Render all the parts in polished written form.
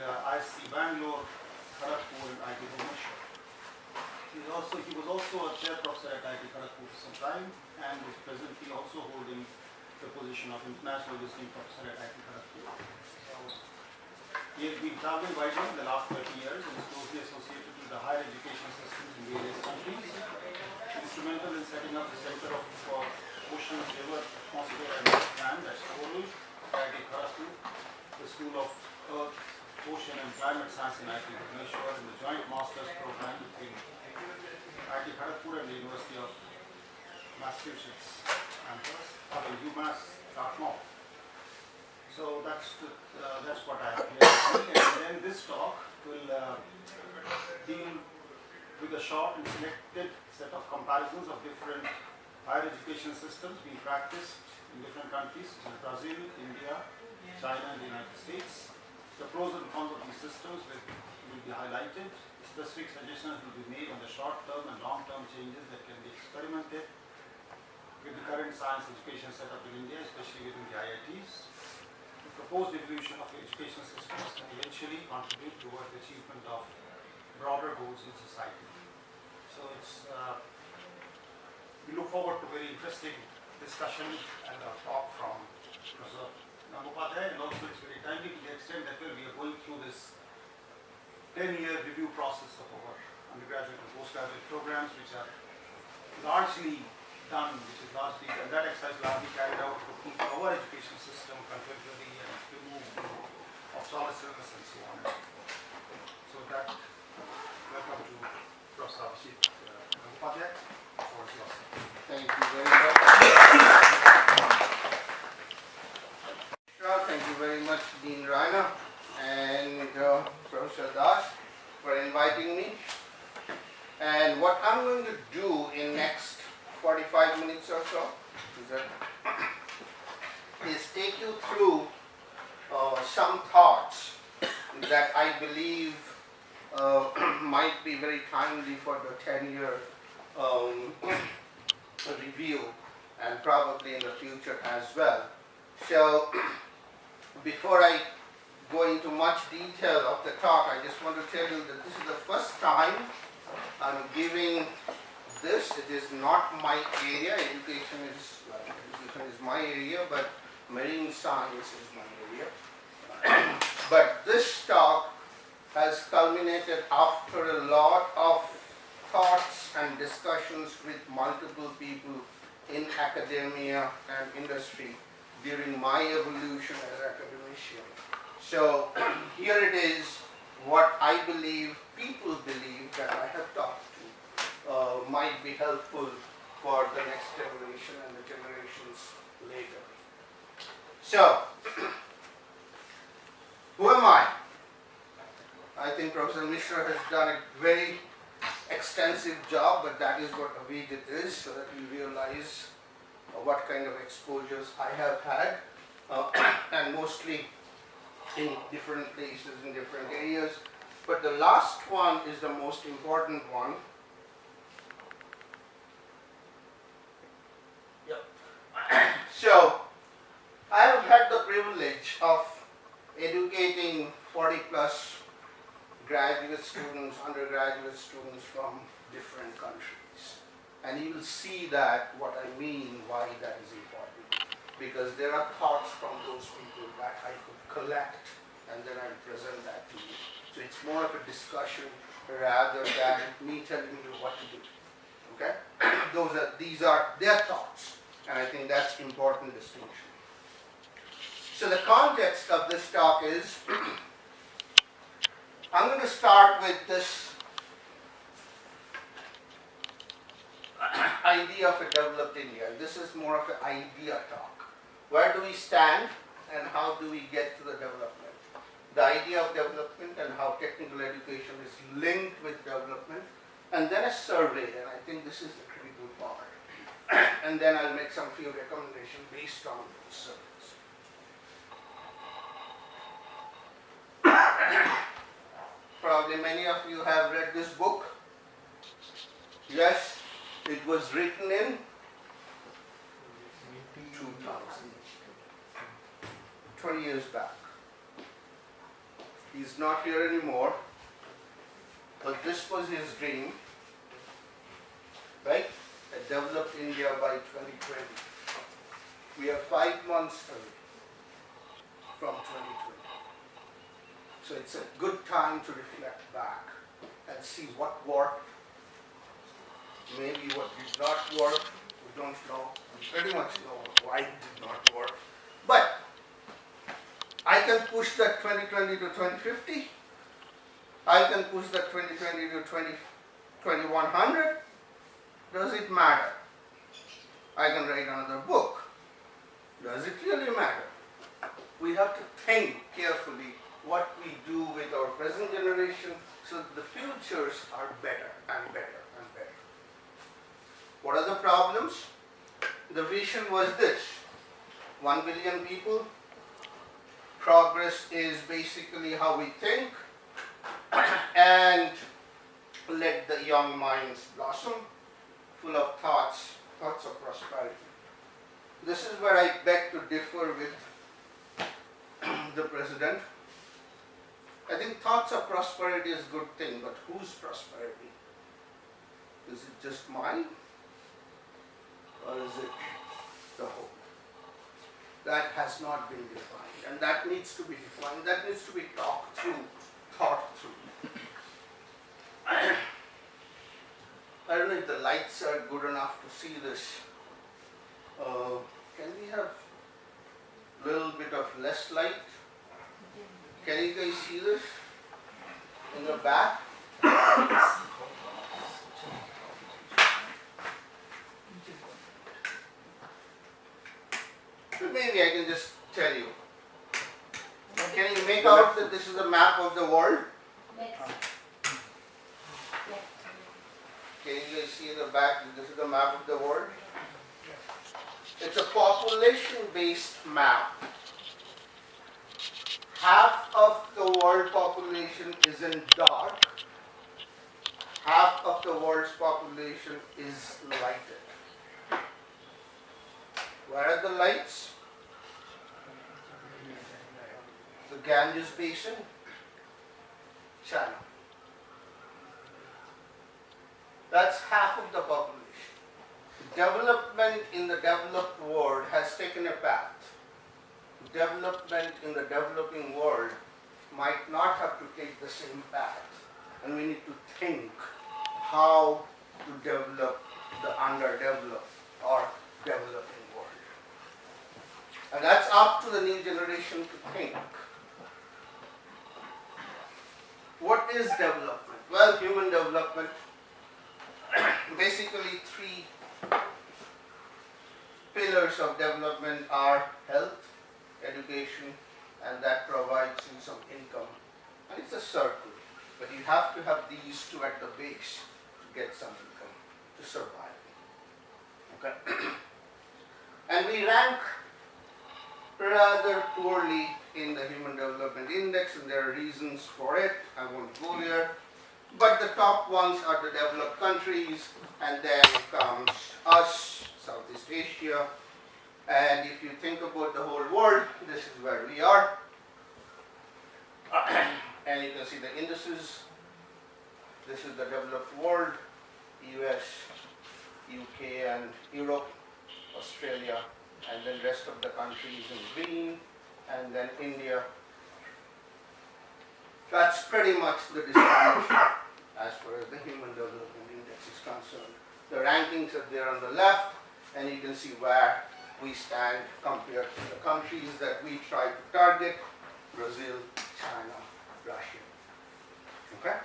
IIT Bangalore, Kharagpur, and IIT Bhubaneswar. He was also a chair professor at IIT Kanpur for some time, and is presently also holding the position of international visiting professor at IIT Kanpur. So he has been traveling widely in the last 30 years and is closely associated with the higher education systems in various countries. Instrumental in setting up the Center of Oceans, River, Atmosphere and Land at IIT Kanpur, the School of Earth, Ocean and Climate Science in IIT Bhubaneswar, and the joint master's program between IIT Kanpur and the University of Massachusetts campus, UMass Dartmouth. So that's what I have here. And then this talk will deal with a short and selected set of comparisons of different higher education systems being practiced in different countries, such as Brazil, India, China, and the United States. The pros and cons of these systems will be highlighted. Specific suggestions will be made on the short-term and long-term changes that can be experimented with the current science education setup in India, especially within the IITs. The proposed evolution of education systems can eventually contribute towards the achievement of broader goals in society. So we look forward to very interesting discussion and a talk from Prof Gangopadhyay, and also it's very timely to the extent that we are going through this 10-year review process of our undergraduate and postgraduate programs, which are largely done, and that exercise largely carried out to keep our education system contemporary and remove obsolescence and so on and so forth. So that, welcome to Prof Avijit Gangopadhyay. Thank you very much. Thank you very much, Dean Raina and Professor Das, for inviting me. And what I'm going to do in next 45 minutes or so is take you through some thoughts that I believe might be very timely for the 10-year review and probably in the future as well. So before I go into much detail of the talk, I just want to tell you that this is the first time I'm giving this. It is not my area. Education is my area, but marine science is my area. But this talk has culminated after a lot of thoughts and discussions with multiple people in academia and industry during my evolution as an academician. So here it is what I believe, people believe that I have talked to might be helpful for the next generation and the generations later. So, who am I? I think Professor Mishra has done a very extensive job, but that is what Avijit is, so that you realize what kind of exposures I have had, and mostly in different places, in different areas. But the last one is the most important one. Yep. So, I have had the privilege of educating 40 plus graduate students, undergraduate students from different countries. And you will see that what I mean, why that is important. Because there are thoughts from those people that I could collect and then I'll present that to you. So it's more of a discussion rather than me telling you what to do. Okay? These are their thoughts, and I think that's important distinction. So the context of this talk is, I'm going to start with this idea of a developed India. This is more of an idea talk. Where do we stand and how do we get to the development? The idea of development and how technical education is linked with development, and then a survey, and I think this is the critical part. And then I'll make some few recommendations based on those surveys. Probably many of you have read this book. Yes, it was written in 2000, 20 years back. He's not here anymore, but this was his dream, right? A developed India by 2020. We are 5 months away from 2020. So it's a good time to reflect back and see what worked, maybe what did not work. We don't know. We pretty much know why it did not work. But I can push that 2020 to 2050. I can push that 2020 to 2100. Does it matter? I can write another book. Does it really matter? We have to think carefully what we do with our present generation so that the futures are better and better and better. What are the problems? The vision was this: 1 billion people. Progress is basically how we think, and let the young minds blossom, full of thoughts of prosperity. This is where I beg to differ with the president. I think thoughts of prosperity is a good thing, but whose prosperity? Is it just mine? Or is it the whole? That has not been defined, and that needs to be defined. That needs to be talked through, thought through. I don't know if the lights are good enough to see this. Can we have a little bit of less light? Can you guys see this in the back? Maybe I can just tell you. Can you make out that this is a map of the world? Can you guys see in the back that this is the map of the world? It's a population-based map. Half of the world population is in dark. Half of the world's population is lighted. Where are the lights? The Ganges Basin, China. That's half of the population. Development in the developed world has taken a path. Development in the developing world might not have to take the same path. And we need to think how to develop the underdeveloped or developing world. And that's up to the new generation to think. What is development? Well, human development, basically 3 pillars of development are health, education, and that provides you some income. And it's a circle, but you have to have these 2 at the base to get some income to survive. Okay? And we rank rather poorly in the Human Development Index, and there are reasons for it. I won't go there. But the top ones are the developed countries, and then comes us, Southeast Asia. And if you think about the whole world, this is where we are. And you can see the indices. This is the developed world: US, UK, and Europe, Australia, and then rest of the countries in green, and then India. That's pretty much the distribution as far as the Human Development Index is concerned. The rankings are there on the left, and you can see where we stand compared to the countries that we try to target: Brazil, China, Russia. Okay?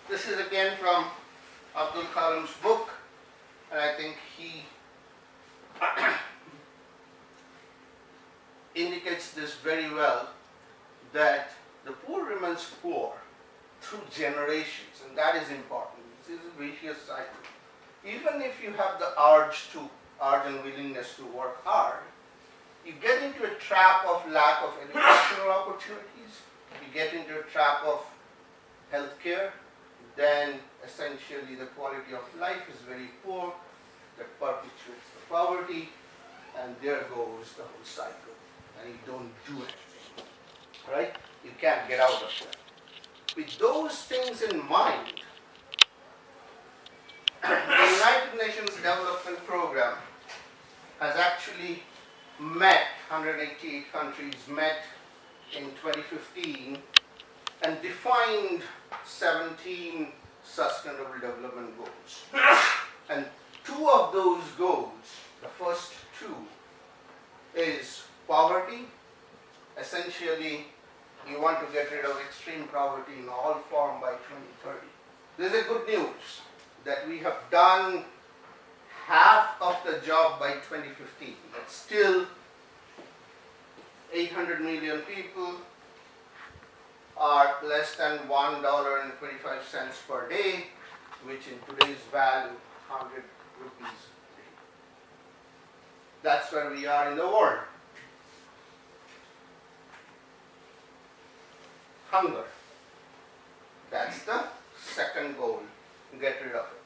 This is again from Abdul Kalam's book, and I think he indicates this very well, that the poor remains poor through generations, and that is important. This is a vicious cycle. Even if you have the urge and willingness to work hard, you get into a trap of lack of educational opportunities, you get into a trap of health care, then essentially the quality of life is very poor, that perpetuates the poverty, and there goes the whole cycle. and you don't do anything, right? You can't get out of that. With those things in mind, the United Nations Development Program has actually met, 188 countries met in 2015 and defined 17 Sustainable Development Goals. And two of those goals, the first two, is poverty. Essentially, you want to get rid of extreme poverty in all form by 2030. This is good news that we have done half of the job by 2015. But still, 800 million people are less than $1.25 per day, which in today's value, 100 rupees a day. That's where we are in the world. Hunger. That's the second goal, get rid of it.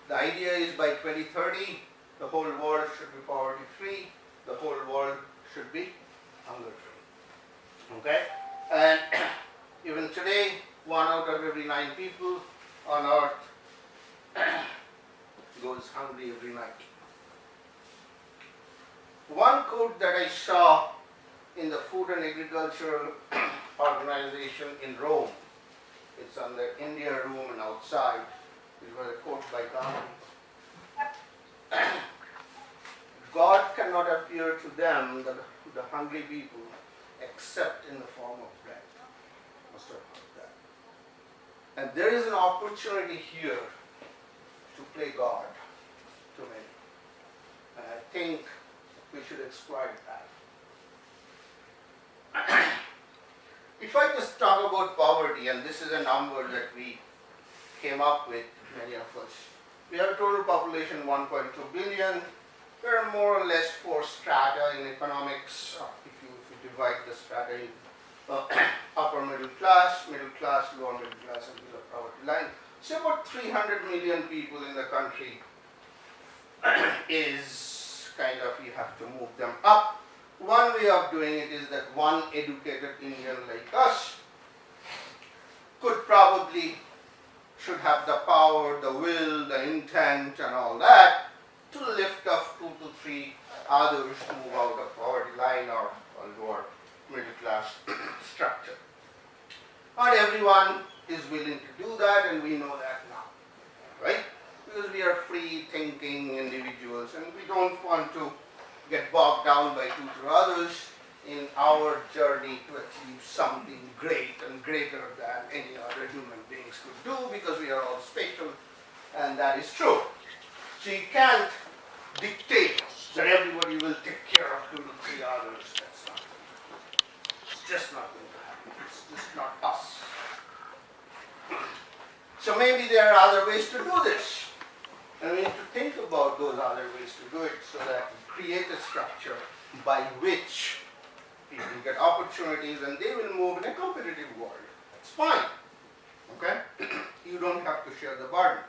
The idea is by 2030, the whole world should be poverty free, the whole world should be hunger free. Okay? And even today, 1 out of every 9 people on earth goes hungry every night. One quote that I saw in the Food and Agricultural Organization in Rome, it's on the India room and outside, it was a quote by Gandhi. God cannot appear to them, the hungry people, except in the form of bread. Must have heard that. And there is an opportunity here to play God to many. And I think we should exploit that. If I just talk about poverty, and this is a number that we came up with, many of us. We have a total population 1.2 billion. There are more or less 4 strata in economics. If you divide the strata in upper middle class, lower middle class, and below poverty line. So about 300 million people in the country is kind of, you have to move them up. One way of doing it is that one educated Indian like us should have the power, the will, the intent and all that to lift up 2 to 3 others to move out of poverty line or lower middle class structure. Not everyone is willing to do that, and we know that now, right? Because we are free thinking individuals and we don't want to get bogged down by 2 to others in our journey to achieve something great and greater than any other human beings could do, because we are all special, and that is true. So you can't dictate that everybody will take care of 2 to 3 others. That's not going to happen. It's just not going to happen. It's just not us. So maybe there are other ways to do this. And we need to think about those other ways to do it so that we create a structure by which people get opportunities and they will move in a competitive world. That's fine. Okay? You don't have to share the burden.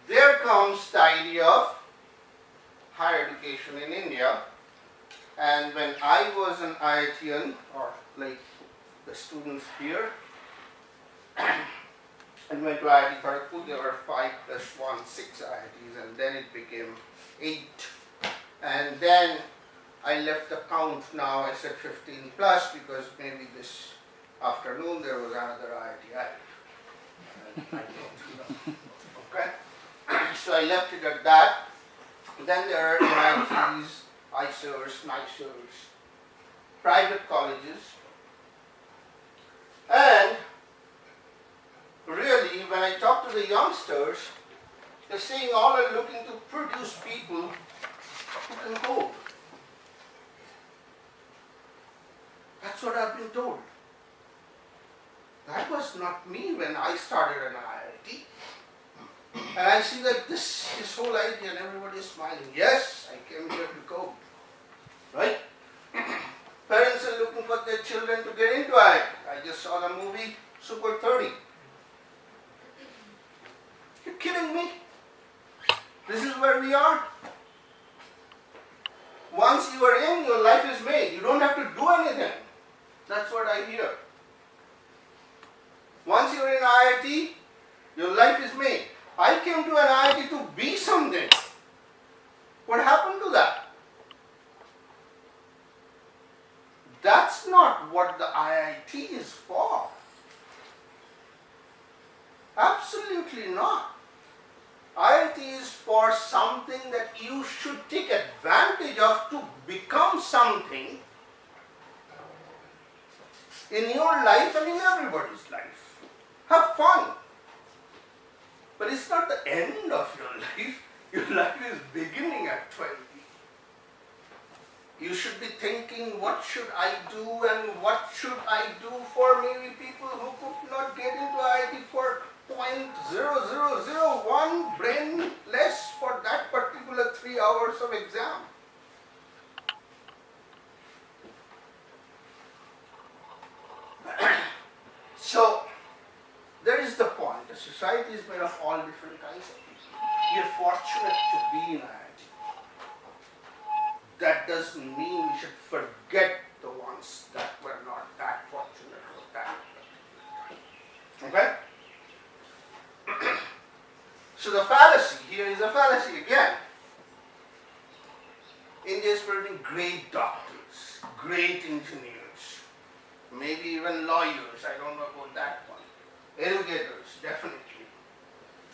There comes the idea of higher education in India. And when I was an IITian, or like the students here, and went to IIT Kanpur, there were 5 plus 1, 6 IITs, and then it became 8. And then I left the count now, I said 15 plus, because maybe this afternoon there was another IIT added. I don't know. Okay? So I left it at that. Then there are IITs, ISERs, NISERs, private colleges, and really, when I talk to the youngsters, they're saying all are looking to produce people who can code. That's what I've been told. That was not me when I started an IIT. And I see that this whole idea and everybody is smiling. Yes, I came here to code. Right? Parents are looking for their children to get into IIT. I just saw the movie Super 30. You're kidding me? This is where we are? Once you are you're in, your life is made. You don't have to do anything. That's what I hear. Once you're in IIT, your life is made. I came to an IIT to be something. What happened to that? That's not what the IIT is for. Absolutely not. IIT is for something that you should take advantage of to become something in your life and in everybody's life. Have fun. But it's not the end of your life. Your life is beginning at 20. You should be thinking, what should I do and what should I do for maybe people who could not get into IIT for 0.0001 brain less for that particular 3 hours of exam. So, there is the point. The society is made of all different kinds of people. We are fortunate to be in IIT. That doesn't mean we should forget the ones that were not that fortunate or that. Okay? So the fallacy, here is a fallacy again. India is producing great doctors, great engineers, maybe even lawyers, I don't know about that one. Educators, definitely.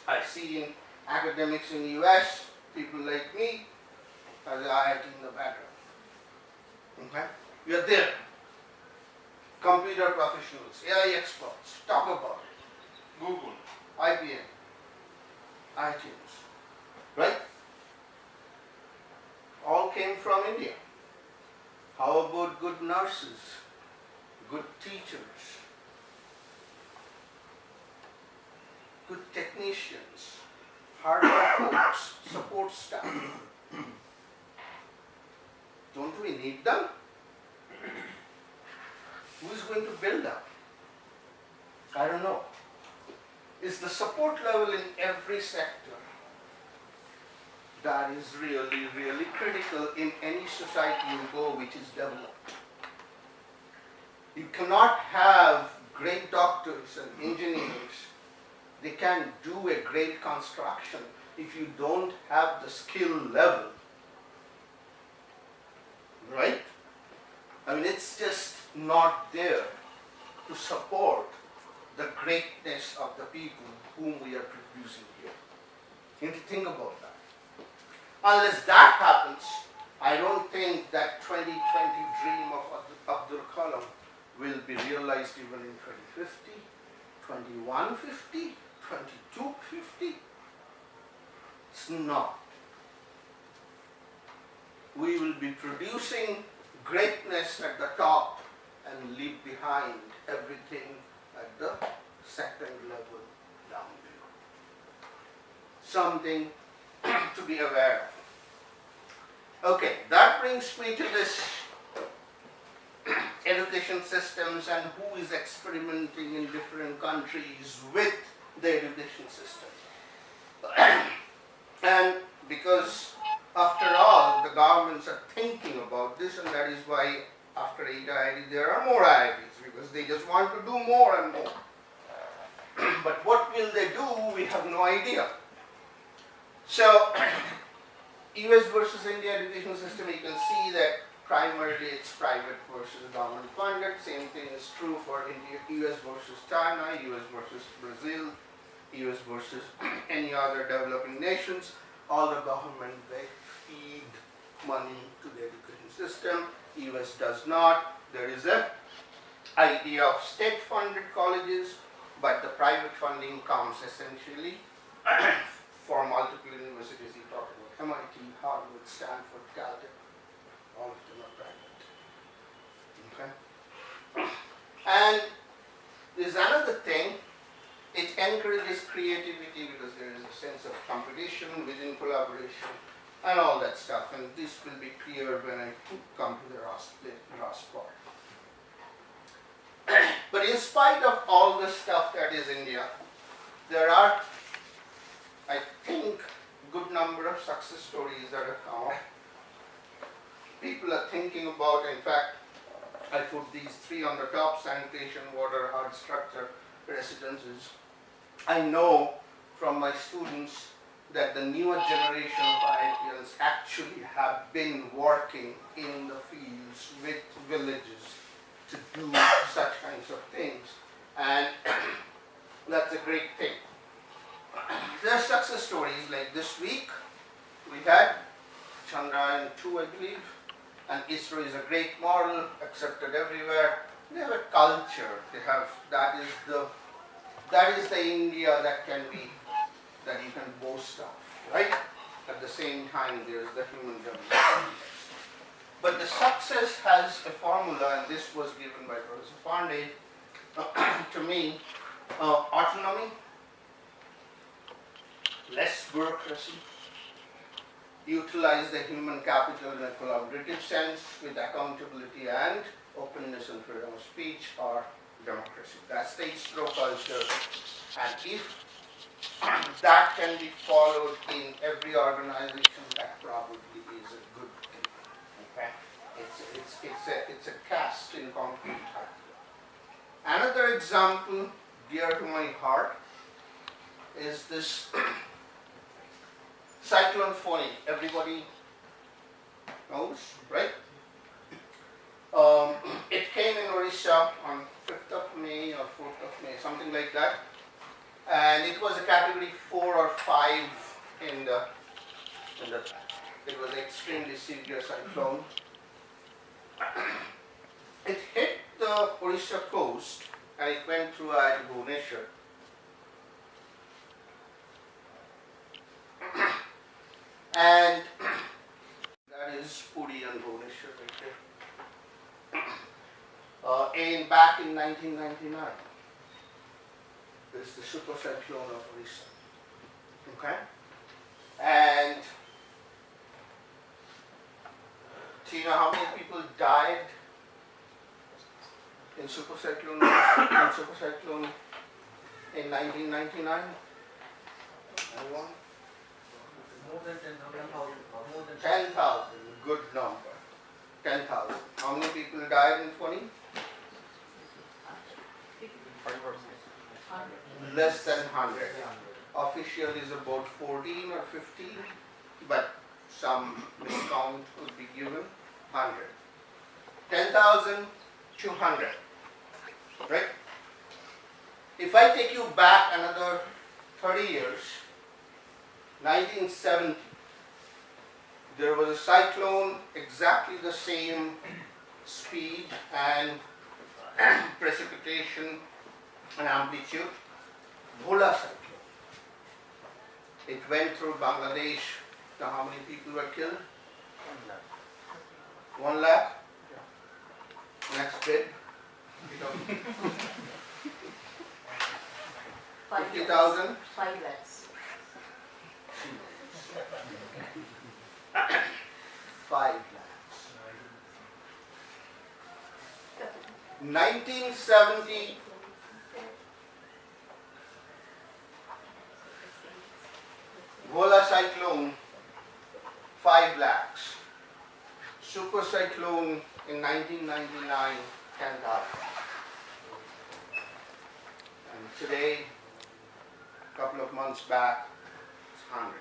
I see in academics in US, people like me, as the IIT in the background. Okay? We are there. Computer professionals, AI experts, talk about it. Google, IBM, iTunes, right? All came from India. How about good nurses, good teachers, good technicians, hardware folks, support staff? Don't we need them? Who is going to build them? I don't know. It's the support level in every sector that is really, really critical in any society you go which is developed. You cannot have great doctors and engineers. They can do a great construction if you don't have the skill level. Right? I mean, it's just not there to support the greatness of the people whom we are producing here. You need to think about that. Unless that happens, I don't think that 2020 dream of Abdul Kalam will be realized even in 2050, 2150, 2250. It's not. We will be producing greatness at the top and leave behind everything at the second level down below. Something to be aware of. Okay, that brings me to this education systems and who is experimenting in different countries with the education system. And because after all, the governments are thinking about this, and that is why after IIT there are more IITs, because they just want to do more and more. But what will they do? We have no idea. So, US versus India education system, you can see that primarily it's private versus government funded. Same thing is true for India, US versus China, US versus Brazil, US versus any other developing nations. All the government, they feed money to the education system. US does not. There is a idea of state-funded colleges, but the private funding comes essentially for multiple universities. You talk about MIT, Harvard, Stanford, Caltech, all of them are private. Okay? And there's another thing. It encourages creativity because there is a sense of competition within collaboration and all that stuff. And this will be clear when I come to the last part. But in spite of all the stuff that is India, there are, I think, good number of success stories that have come up. people are thinking about. In fact, I put these three on the top: sanitation, water, hard structure, residences. I know from my students that the newer generation of IITians actually have been working in the fields with villages to do such kinds of things, and that's a great thing. There are success stories like this week. We had Chandrayaan 2, I believe, and ISRO is a great model, accepted everywhere. They have a culture. They have that is the India that you can boast of, right? At the same time, there is the human development. But the success has a formula, and this was given by Professor Pandey to me: autonomy, less bureaucracy, utilize the human capital in a collaborative sense with accountability and openness and freedom of speech, or democracy. That's the ISRO culture, and if that can be followed in every organization, that probably is a good thing. Okay, it's a cast in concrete type. Another example dear to my heart is this cyclone Phony. Everybody knows, right? It came in Orissa on 5th of May or 4th of May, something like that. And it was a category 4 or 5 it was an extremely severe cyclone. It hit the Orissa coast and it went through IIT Bhubaneswar. And that is Puri and Bhubaneswar right there. Back in 1999. This is the super cyclone of Orissa. Okay? And do you know how many people died in super cyclone in 1999? Anyone? More than 10,000. More than 10,000. Good number. 10,000. How many people died in Phony? Less than 100. Official is about 14 or 15, but some discount would be given. 100. 10,200. Right? If I take you back another 30 years, 1970, there was a cyclone, exactly the same speed and precipitation and amplitude, Bhola cyclone. It went through Bangladesh. Now how many people were killed? 1 lakh? Next bid? 50,000? 5 lakhs. 5 lakhs. 1970, Bhola cyclone, 5 lakhs. Super cyclone in 1999, 10,000. And today, a couple of months back, it's 100.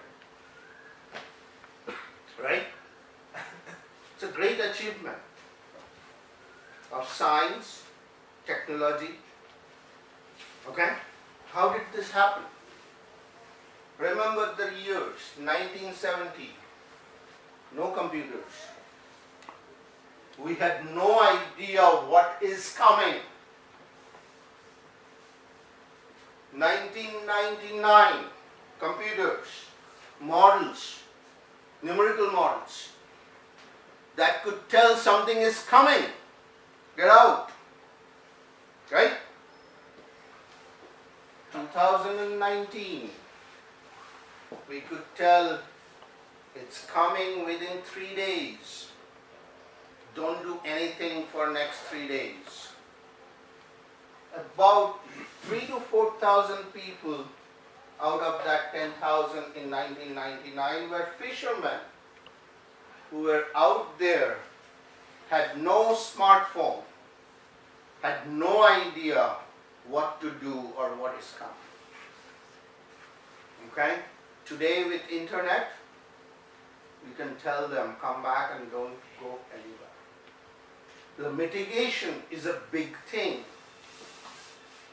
Right? It's a great achievement of science, technology. Okay? How did this happen? Remember the years, 1970, no computers. We had no idea what is coming. 1999, computers, models, numerical models that could tell something is coming. Get out. Right? 2019, we could tell it's coming within 3 days. Don't do anything for next 3 days. About 3,000 to 4,000 people out of that 10,000 in 1999 were fishermen who were out there, had no smartphone, had no idea what to do or what is coming. Okay? Today with internet, you can tell them, come back and don't go anywhere. The mitigation is a big thing.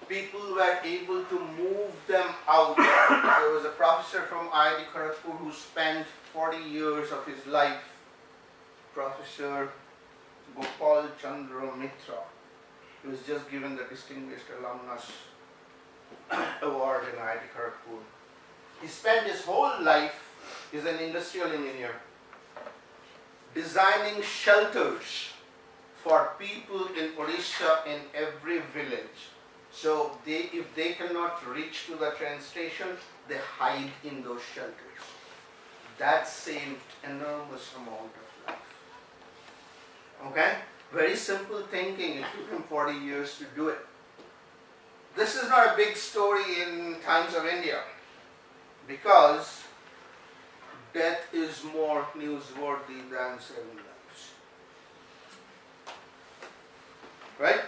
People were able to move them out. There was a professor from IIT Kanpur who spent 40 years of his life, Professor Gopal Chandra Mitra. He was just given the Distinguished Alumnus Award in IIT Kanpur. He spent his whole life, he's an industrial engineer, designing shelters for people in Odisha in every village. So if they cannot reach to the train station, they hide in those shelters. That saved enormous amount of life. Okay? Very simple thinking. It took him 40 years to do it. This is not a big story in times of India, because death is more newsworthy than saving lives. Right?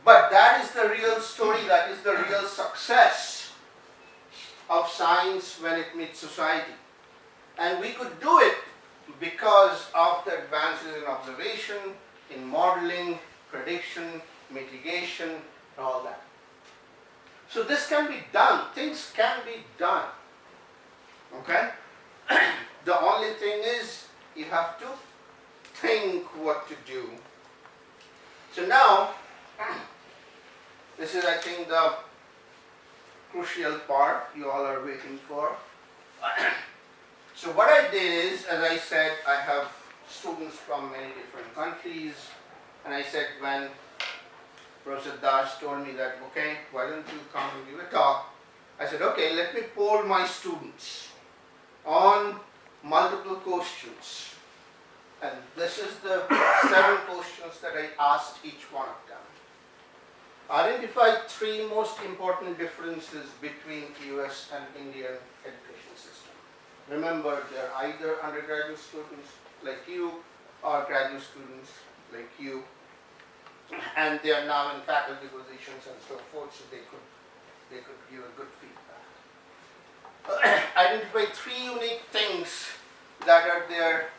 But that is the real story, that is the real success of science when it meets society. And we could do it because of the advances in observation, in modeling, prediction, mitigation, and all that. So this can be done, things can be done. Okay? The only thing is, you have to think what to do. So now, this is, I think, the crucial part you all are waiting for. So what I did is, as I said, I have students from many different countries, and I said, when Professor Das told me that, okay, why don't you come and give a talk? I said, okay, let me poll my students on multiple questions. And this is the 7 questions that I asked each one of them. Identify 3 most important differences between US and Indian education system. Remember, they're either undergraduate students like you or graduate students like you, and they are now in faculty positions and so forth, so they could give a good feedback. Identify 3 unique things that are there.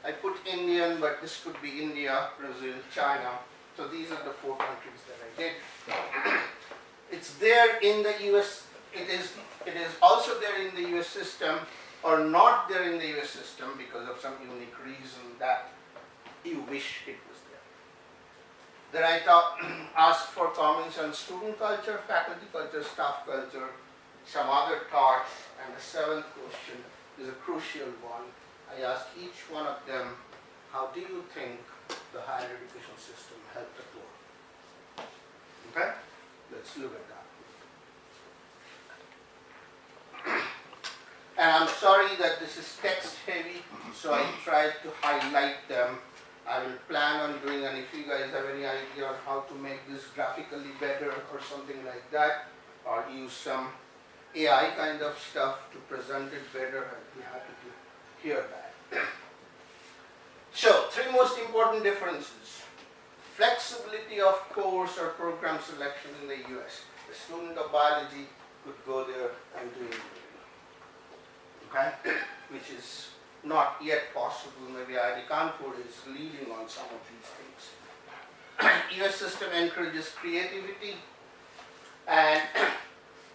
I put Indian, but this could be India, Brazil, China. So these are the 4 countries that I did. It's there in the US, it is also there in the US system, or not there in the US system because of some unique reason that you wish it was there. Then I asked for comments on student culture, faculty culture, staff culture, some other thoughts, and the 7th question is a crucial one. I asked each one of them, how do you think the higher education system helped the poor? Okay? Let's look at that. And I'm sorry that this is text heavy, so I tried to highlight them. I will plan on doing, and if you guys have any idea on how to make this graphically better or something like that, or use some AI kind of stuff to present it better, I'd be happy to hear that. So, 3 most important differences. Flexibility of course or program selection in the US. The student of biology could go there and do engineering. Okay? Which is not yet possible. Maybe IIT Kanpur is leading on some of these things. US system encourages creativity and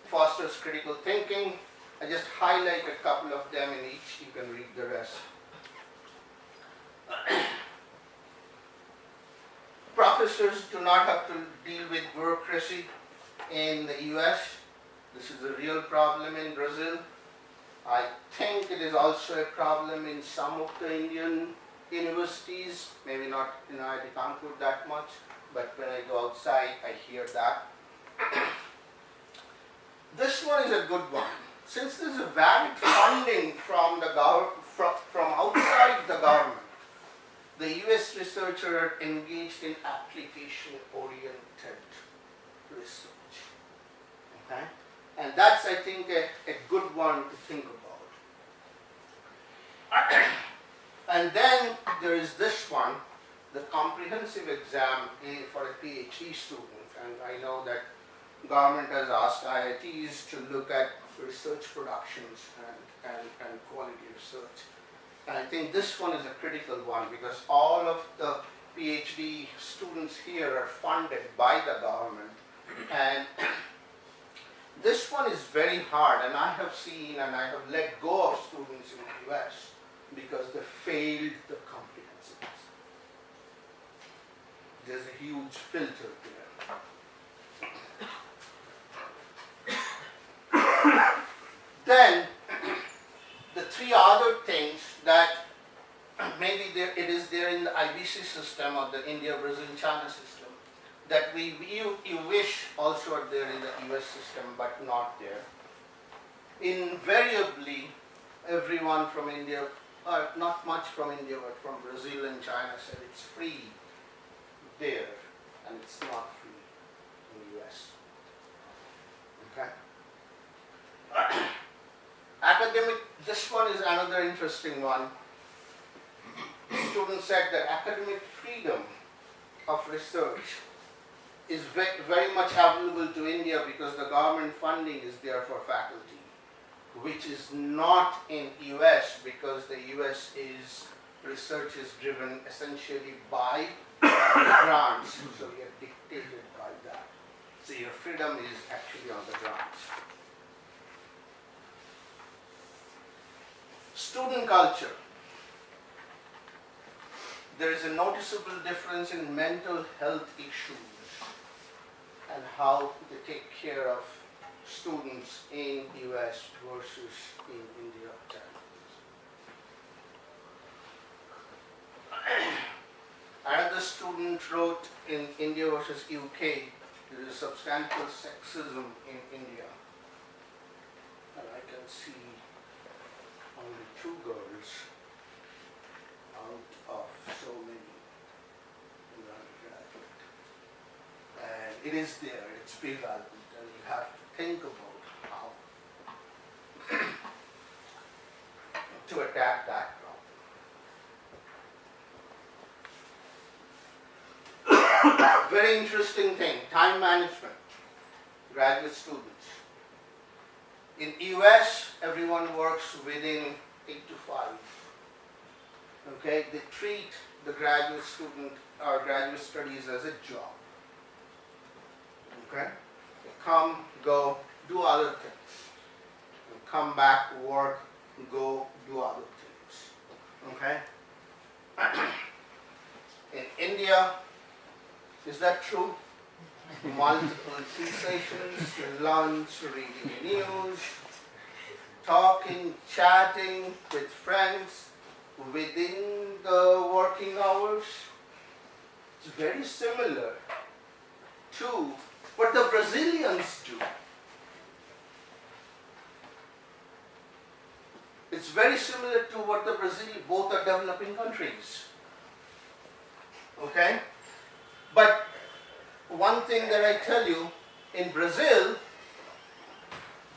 fosters critical thinking. I just highlight a couple of them in each, you can read the rest. Professors do not have to deal with bureaucracy in the US. This is a real problem in Brazil. I think it is also a problem in some of the Indian universities, maybe not in IIT Kanpur that much, but when I go outside, I hear that. This one is a good one. Since there is a valid funding from the from outside the government, the US researchers are engaged in application-oriented research. Okay? And that's, I think, a good one to think about. And then there is this one, the comprehensive exam for a PhD student. And I know that government has asked IITs to look at research productions and quality research. And I think this one is a critical one because all of the PhD students here are funded by the government. And this one is very hard, and I have seen and I have let go of students in the US because they failed the comprehensive exam. There's a huge filter there. Then, the three other things that maybe it is there in the IBC system or the India, Brazil, China system that you wish also are there in the US system but not there. Invariably, everyone from India, not much from India but from Brazil and China said it's free there and it's not free in the US. Okay? Academic, this one is another interesting one. Students said that academic freedom of research is very much available to India because the government funding is there for faculty, which is not in US because the US is research is driven essentially by grants, so we are dictated by that. So your freedom is actually on the grants. Student culture. There is a noticeable difference in mental health issues and how they take care of students in US versus in India. Another student wrote in India versus UK, there is substantial sexism in India. And I can see only 2 girls out of so many in the undergraduate. And it is there, it's prevalent, and you have to think about how to attack that problem. Very interesting thing, time management, graduate students. In US, everyone works within 8 to 5. Okay, they treat the graduate student or graduate studies as a job. Okay, they come, go, do other things. And come back, work, go, do other things. Okay. In India, is that true? Multiple tea sessions, lunch, reading news, talking, chatting with friends within the working hours. It's very similar to what the Brazilians do. It's very similar to what the both are developing countries. Okay? But one thing that I tell you, in Brazil,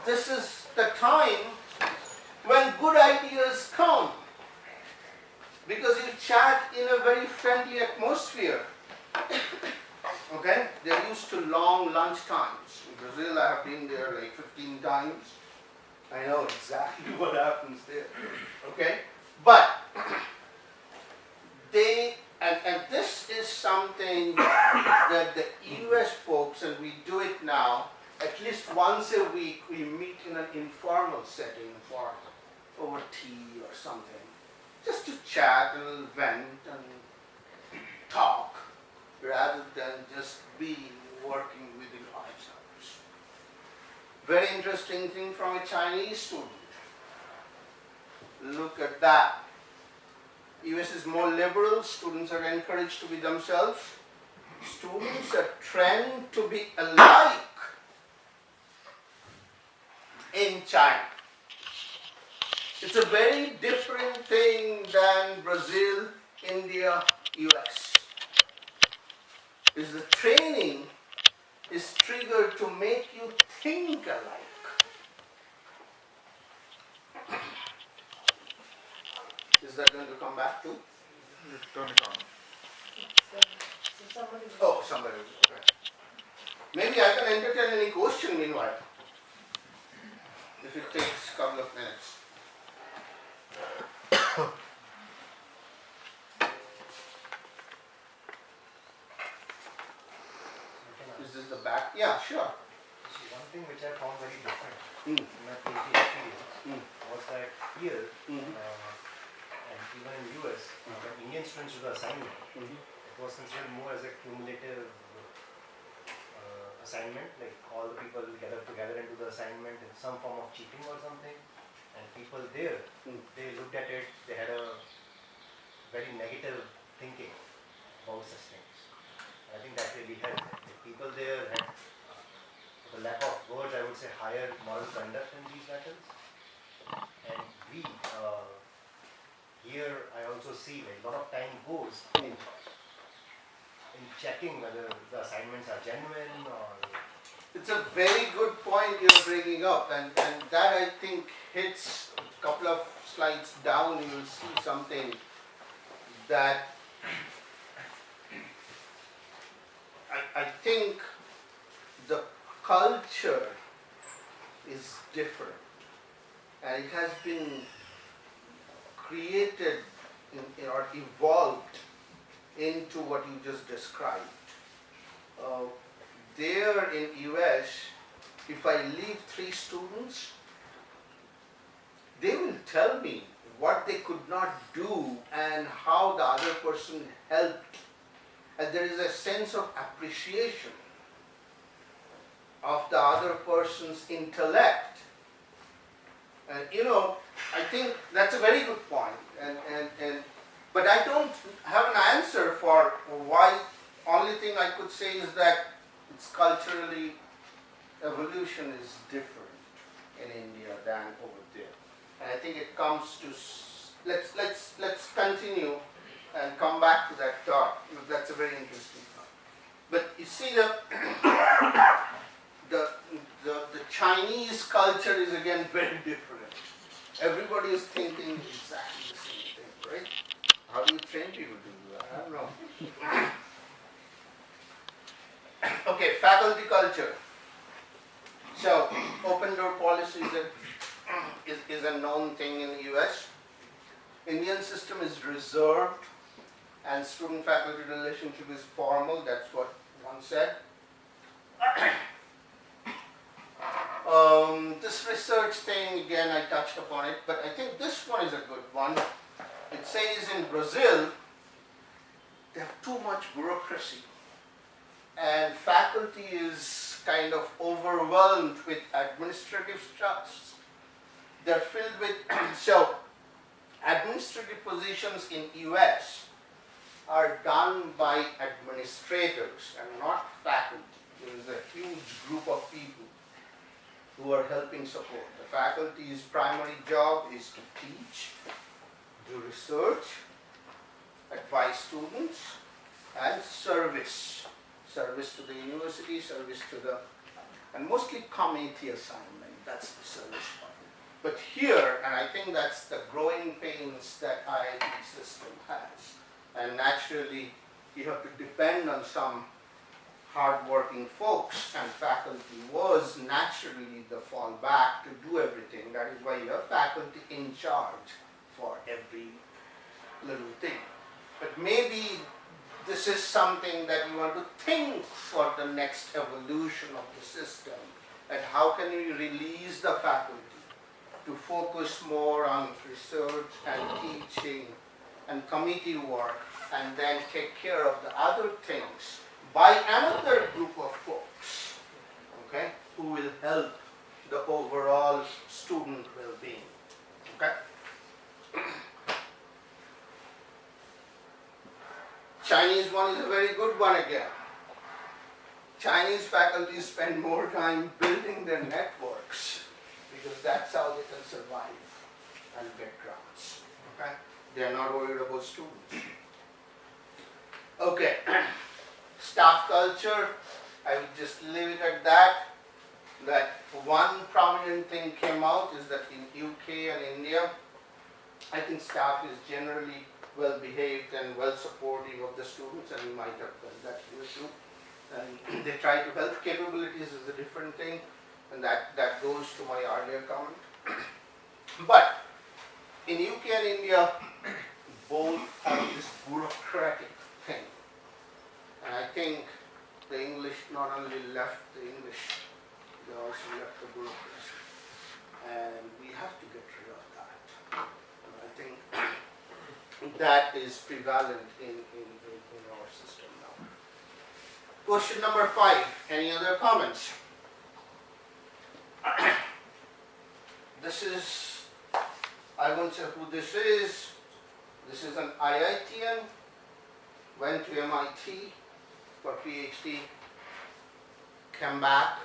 this is the time when good ideas come because you chat in a very friendly atmosphere. Okay? They're used to long lunch times. In Brazil, I have been there like 15 times. I know exactly what happens there. Okay? But and this is something that the US folks, and we do it now, at least once a week we meet in an informal setting for over tea or something, just to chat and vent and talk, rather than just being working within office hours. Very interesting thing from a Chinese student. Look at that. US is more liberal, students are encouraged to be themselves. Students are trained to be alike in China. It's a very different thing than Brazil, India, US. Is the training is triggered to make you think alike. Is that going to come back to? Turn it on. Oh, somebody. Okay. Maybe I can entertain any question meanwhile, if it takes a couple of minutes. Is this the back? Yeah, sure. See, one thing which I found very different Mm. in my PhD experience Mm. was that here, Mhm. and even in US, when Indian students do the assignment, it was considered more as a cumulative assignment, like all the people gather together and do the assignment in some form of cheating or something. And people there, they looked at it, they had a very negative thinking about such things. And I think that really helped. The people there had, for the lack of words, I would say higher moral conduct in these matters. And we, here I also see like a lot of time goes in checking whether the assignments are genuine or... It's a very good point you're bringing up, and that I think hits a couple of slides down. You will see something that I think the culture is different, and it has been created or evolved into what you just described. There in US, if I leave 3 students, they will tell me what they could not do and how the other person helped. And there is a sense of appreciation of the other person's intellect. And you know, I think that's a very good point. But I don't have an answer for why. Only thing I could say is that it's culturally, evolution is different in India than over there. And I think it comes to, let's continue and come back to that thought. That's a very interesting thought. But you see the Chinese culture is again very different. Everybody is thinking exactly the same thing, right? How do you train people to do that? I don't know. Okay, faculty culture. So, open door policy is a known thing in the US. Indian system is reserved and student-faculty relationship is formal. That's what one said. This research thing, again, I touched upon it, but I think this one is a good one. It says in Brazil, they have too much bureaucracy, and faculty is kind of overwhelmed with administrative stuff. They're filled with, so administrative positions in US are done by administrators and not faculty. There is a huge group of people who are helping support. The faculty's primary job is to teach, do research, advise students, and service to the university, service to the, and mostly committee assignment. That's the service part. But here, and I think that's the growing pains that IIT system has, and naturally you have to depend on some hard-working folks, and faculty was naturally the fallback to do everything. That is why you have faculty in charge for every little thing. But maybe this is something that you want to think for the next evolution of the system, and how can you release the faculty to focus more on research and teaching and committee work, and then take care of the other things by another group of folks, okay, who will help the overall student well-being, okay? Chinese one is a very good one again. Chinese faculty spend more time building their networks because that's how they can survive and get grants, okay? They are not worried about students. Okay. Staff culture, I would just leave it at that. That one prominent thing came out is that in UK and India, I think staff is generally well behaved and well supportive of the students, and you might have felt that here too. And they try to help. Capabilities is a different thing, and that goes to my earlier comment. But in UK and India, both have this bureaucratic thing. And I think the English not only left the English, they also left the bureaucracy. And we have to get rid of that. And I think that is prevalent in our system now. Question number 5. Any other comments? This is, I won't say who this is. This is an IITian, went to MIT for PhD, came back,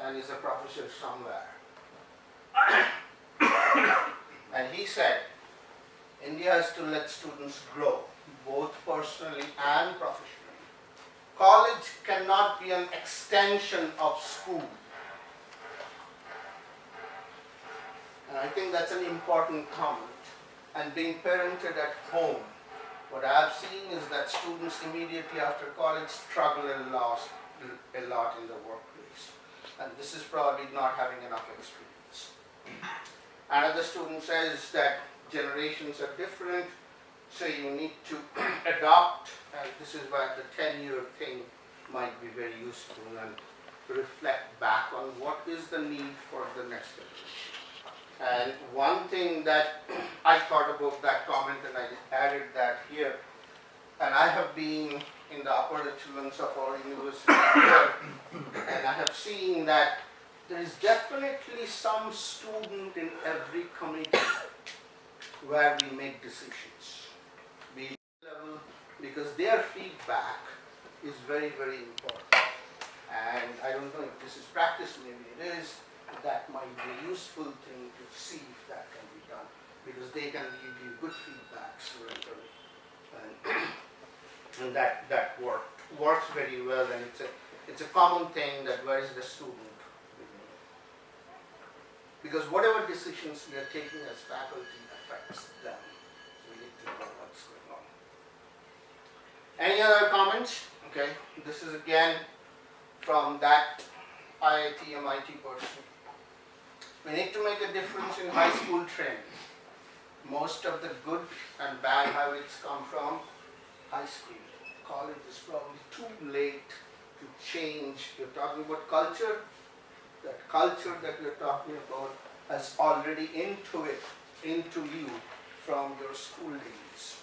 and is a professor somewhere. And he said, India has to let students grow, both personally and professionally. College cannot be an extension of school. And I think that's an important comment. And being parented at home, what I've seen is that students immediately after college struggle a lot in the workplace. And this is probably not having enough experience. Another student says that generations are different, so you need to adopt, and this is why the 10-year thing might be very useful, and reflect back on what is the need for the next generation. And one thing that I thought about that comment, and I added that here, and I have been in the upper echelons of our university here, and I have seen that there is definitely some student in every committee where we make decisions, be level, because their feedback is very, very important. And I don't know if this is practice, maybe it is. That might be a useful thing to see if that can be done, because they can give you good feedbacks and that works very well, and it's a common thing that where is the student, because whatever decisions we are taking as faculty affects them, so we need to know what's going on. Any other comments? Okay, this is again from that IIT MIT person. We need to make a difference in high school training. Most of the good and bad habits come from high school. College is probably too late to change. You're talking about culture. That culture that you're talking about has already into you from your school days.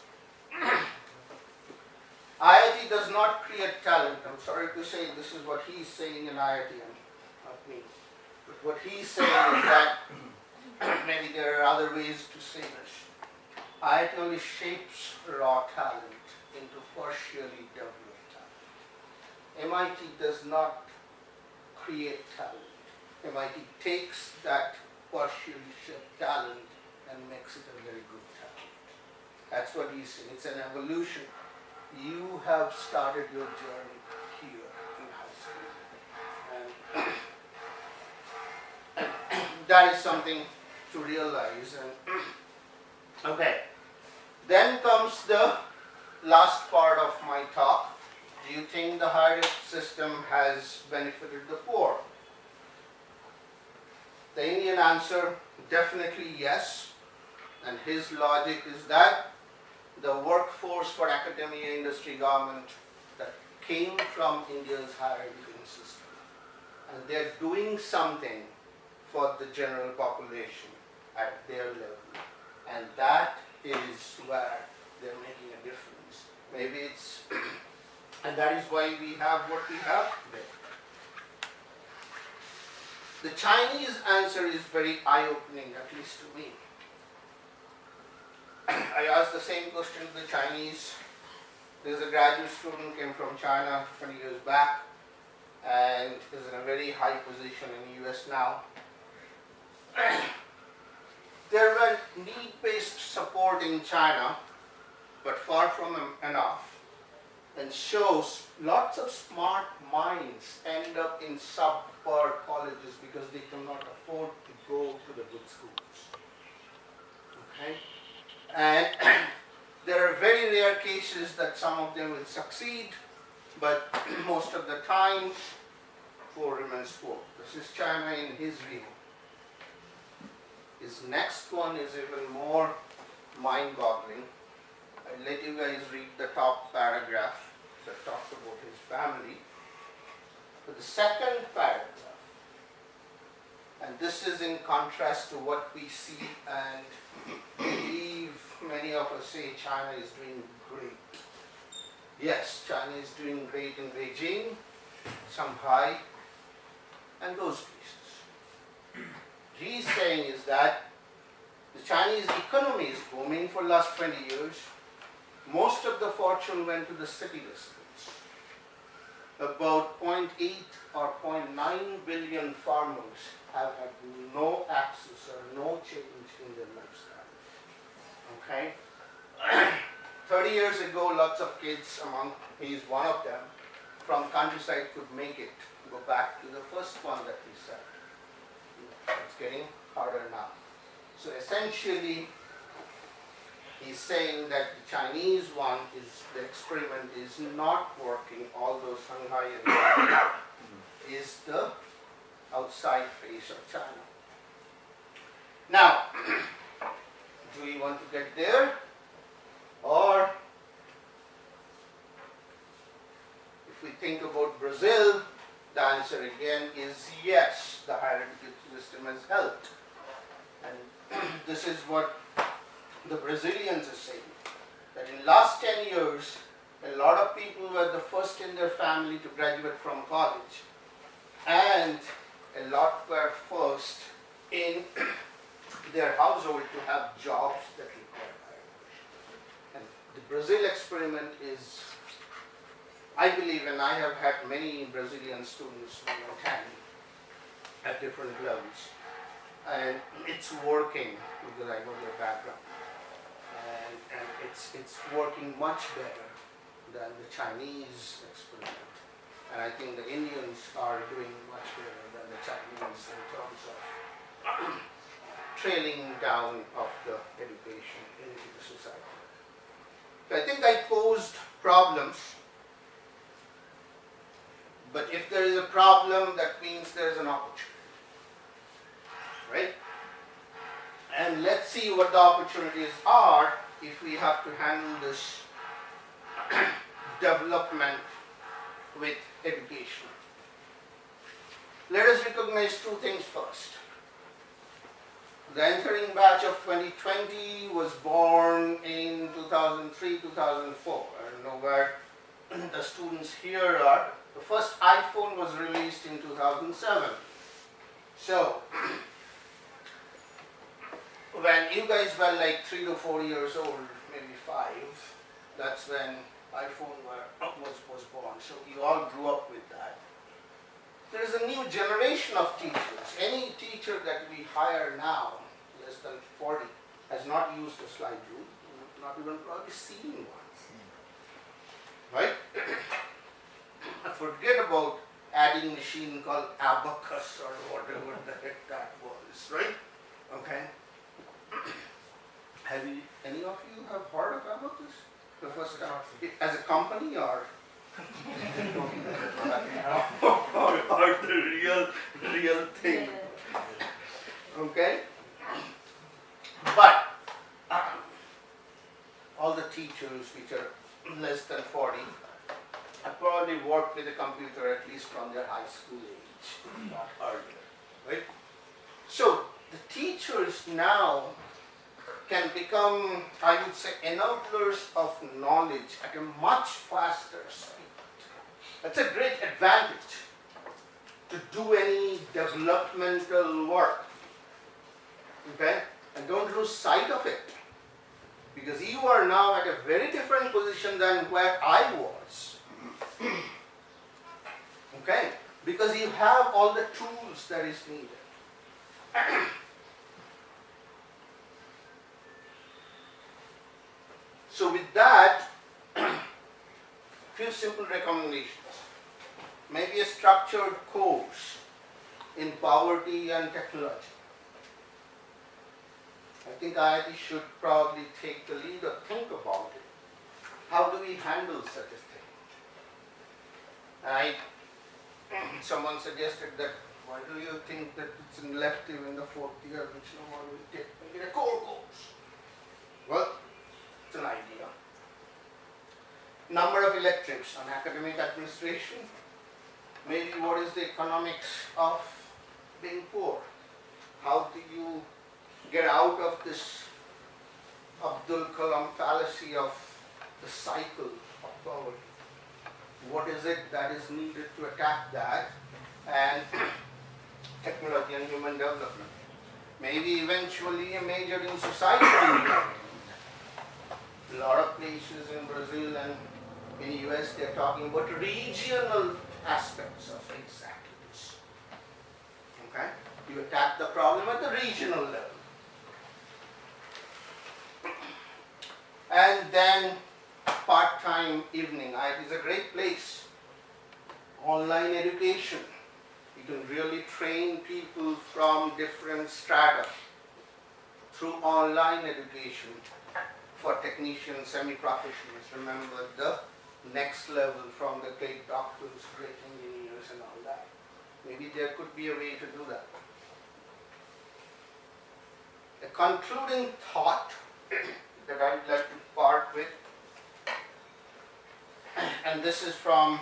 IIT does not create talent. I'm sorry to say this is what he's saying in IIT, not me. But what he's saying is that maybe there are other ways to say this. IIT only shapes raw talent into partially developed talent. MIT does not create talent. MIT takes that partially shaped talent and makes it a very good talent. That's what he's saying. It's an evolution. You have started your journey here in high school. And that is something to realize. And okay, then comes the last part of my talk. Do you think the higher ed system has benefited the poor? The Indian answer, definitely yes. And his logic is that the workforce for academia, industry, government that came from India's higher education system, and they're doing something for the general population at their level, and that is where they're making a difference. Maybe it's, and that is why we have what we have today. The Chinese answer is very eye-opening, at least to me. I asked the same question to the Chinese. There's a graduate student came from China 20 years back and is in a very high position in the US now. There were need-based support in China, but far from enough, and shows lots of smart minds end up in subpar colleges because they cannot afford to go to the good schools. Okay? And there are very rare cases that some of them will succeed, but most of the time, 4 remains 4. This is China in his view. His next one is even more mind-boggling. I'll let you guys read the top paragraph that talks about his family. But the second paragraph, and this is in contrast to what we see and believe many of us say China is doing great. Yes, China is doing great in Beijing, Shanghai, and those places. He's saying is that the Chinese economy is booming for the last 20 years. Most of the fortune went to the city residents. About 0.8 or 0.9 billion farmers have had no access or no change in their lifestyle. Okay? 30 years ago, lots of kids, he's one of them, from countryside could make it. Go back to the first one that he said. It's getting harder now. So essentially, he's saying that the Chinese one is, the experiment is not working, although Shanghai and Beijing is the outside face of China. Now, do we want to get there? Or if we think about Brazil, the answer again is yes, the hierarchical system has helped. And this is what the Brazilians are saying, that in last 10 years, a lot of people were the first in their family to graduate from college, and a lot were first in their household to have jobs that require higher education. And the Brazil experiment is, I believe, and I have had many Brazilian students who attend at different levels, and it's working because I know their background. And it's working much better than the Chinese experiment. And I think the Indians are doing much better than the Chinese in terms of trailing down of the education into the society. So I think I posed problems, but if there is a problem, that means there is an opportunity, right? And let's see what the opportunities are if we have to handle this development with education. Let us recognize two things first. The entering batch of 2020 was born in 2003, 2004. I don't know where the students here are. The first iPhone was released in 2007. So, when you guys were like 3 to 4 years old, maybe 5, that's when iPhone was born. So you all grew up with that. There is a new generation of teachers. Any teacher that we hire now, less than 40, has not used a slide rule, not even probably seen one. Right? Forget about adding machine called abacus or whatever the heck that was, right? Okay. Have you, any of you have heard of abacus? The first time? As a company or? or the real thing. Okay? But all the teachers which are less than 40 have probably worked with a computer at least from their high school age, not earlier, right? So the teachers now can become, I would say, enablers of knowledge at a much faster speed. That's a great advantage to do any developmental work. Okay? And don't lose sight of it. Because you are now at a very different position than where I was. Okay? Because you have all the tools that is needed. So with that, few simple recommendations. Maybe a structured course in poverty and technology. I think IIT should probably take the lead or think about it. How do we handle such a thing? Someone suggested that, why do you think that it's an elective in the 4th year which no one will take? Make it a core course. Well, it's an idea. Number of electives on academic administration. Maybe what is the economics of being poor? How do you get out of this Abdul Kalam fallacy of the cycle of poverty? What is it that is needed to attack that? And technology and human development. Maybe eventually a major in society. A lot of places in Brazil and in US they are talking about regional aspects of exactly this. Okay? You attack the problem at the regional level. And then part-time evening. It is a great place. Online education. You can really train people from different strata through online education for technicians, semi-professionals. Remember the next level from the great doctors, great engineers and all that. Maybe there could be a way to do that. A concluding thought that I would like to part with, and this is from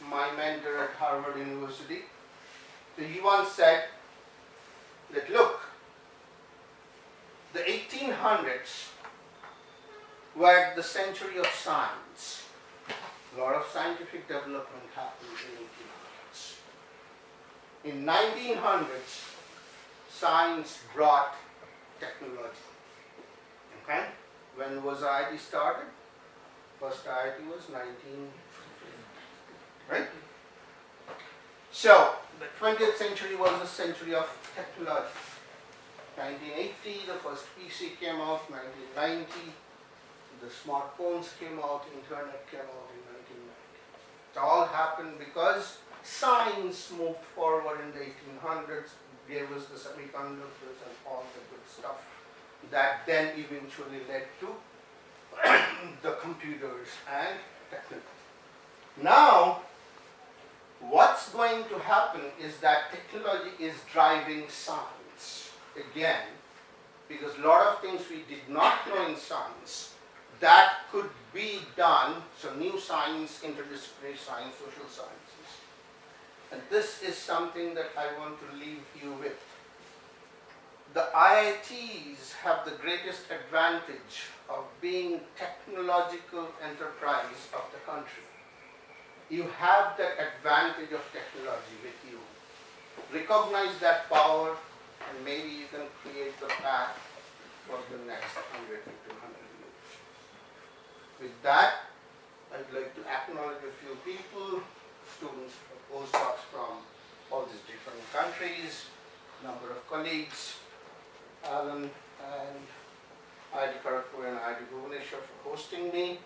my mentor at Harvard University. So he once said that, look, the 1800s were the century of science. A lot of scientific development happened in 1800s. In 1900s, science brought technology. Okay? When was IIT started? First IIT was 1950. Right? So, the 20th century was the century of technology. 1980, the first PC came out. 1990, the smartphones came out. Internet came out in 1990. It all happened because science moved forward in the 1800s, gave us the semiconductors and all the good stuff that then eventually led to the computers and technology. Now, what's going to happen is that technology is driving science again, because a lot of things we did not know in science that could be done. So new science, interdisciplinary science, social sciences. And this is something that I want to leave you with. The IITs have the greatest advantage of being technological enterprise of the country. You have that advantage of technology with you. Recognize that power, and maybe you can create the path for the next 100 to 200 years. With that, I'd like to acknowledge a few people, students, postdocs from all these different countries, number of colleagues, Alan and IIT Kanpur and IIT Bhubaneswar for hosting me,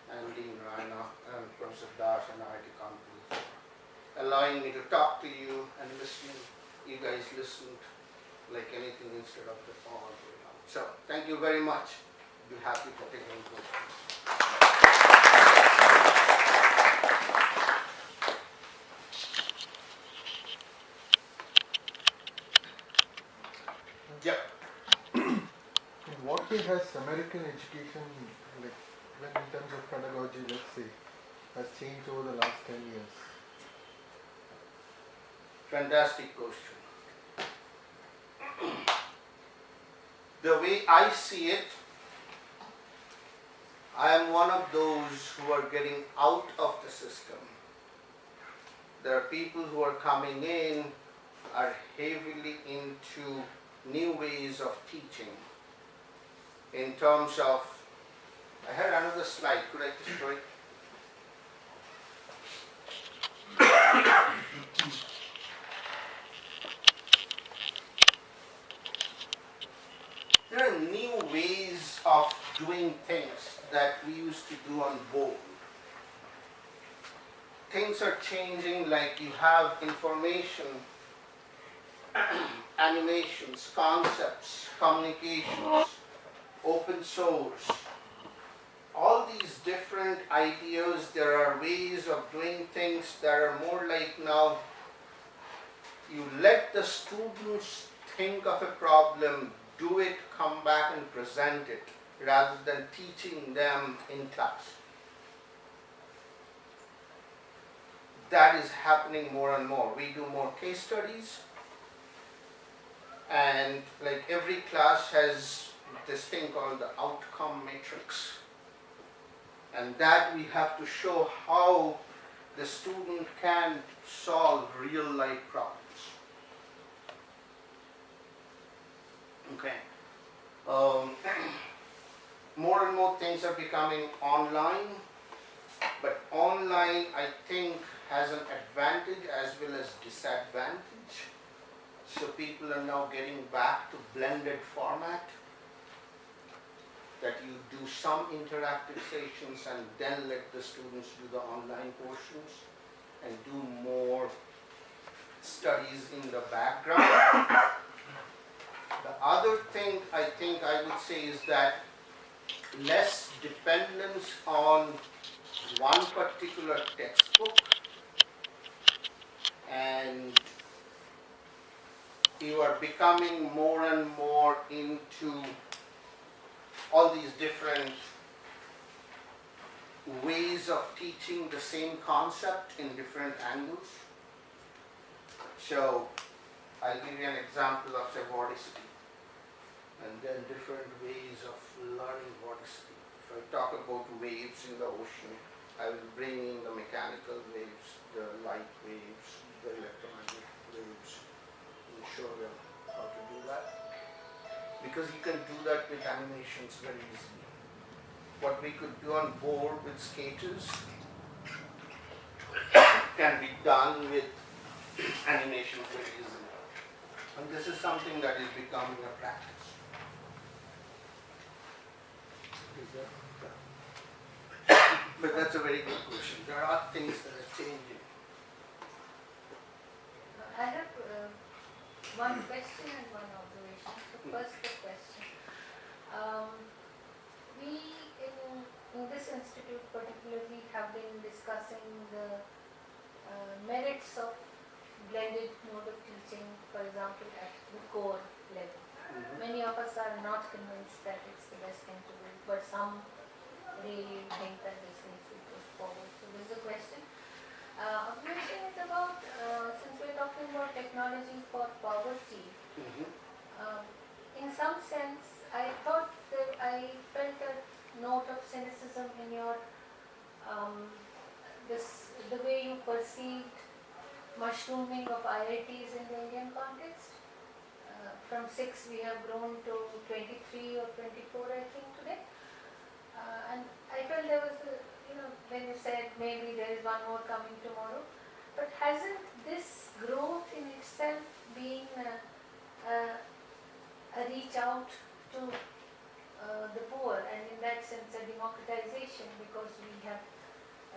and Dean Raina and Professor Das and IIT Kanpur for allowing me to talk to you and listening. You guys listened like anything instead of the phone going on. So, thank you very much. Be happy to take any questions. Yeah. In what way has American education, like when in terms of pedagogy, let's say, has changed over the last 10 years? Fantastic question. The way I see it, I am one of those who are getting out of the system. There are people who are coming in, are heavily into new ways of teaching. In terms of, I had another slide, could I just show it? There are new ways of doing things that we used to do on board. Things are changing, like you have information animations, concepts, communications, open source, all these different ideas. There are ways of doing things that are more like now you let the students think of a problem, do it, come back and present it, rather than teaching them in class. That is happening more and more. We do more case studies, and like every class has this thing called the outcome matrix, and that we have to show how the student can solve real life problems. Okay. More and more things are becoming online, but online I think has an advantage as well as disadvantage. So people are now getting back to blended format, that you do some interactive sessions and then let the students do the online portions and do more studies in the background. The other thing I think I would say is that less dependence on one particular textbook, and you are becoming more and more into all these different ways of teaching the same concept in different angles. So I'll give you an example of say vorticity, and then different ways of learning vorticity. If I talk about waves in the ocean, I will bring in the mechanical waves, the light waves, the electromagnetic waves, and show them how to do that. Because you can do that with animations very easily. What we could do on board with skaters can be done with animations very easily. And this is something that is becoming a practice. But that's a very good question. There are things that are changing. I have one question and one observation. So first the question. We in this institute particularly have been discussing the merits of blended mode of teaching, for example, at the core level. Many of us are not convinced that it's the best thing to do, but some really think that this needs to go forward. So this is a question. Observation is about, since we're talking about technology for poverty, in some sense, I felt a note of cynicism in your, the way you perceived mushrooming of IITs in the Indian context. From 6 we have grown to 23 or 24 I think today. And I felt there was when you said maybe there is one more coming tomorrow, but hasn't this growth in itself been a reach out to the poor, and in that sense a democratization, because we have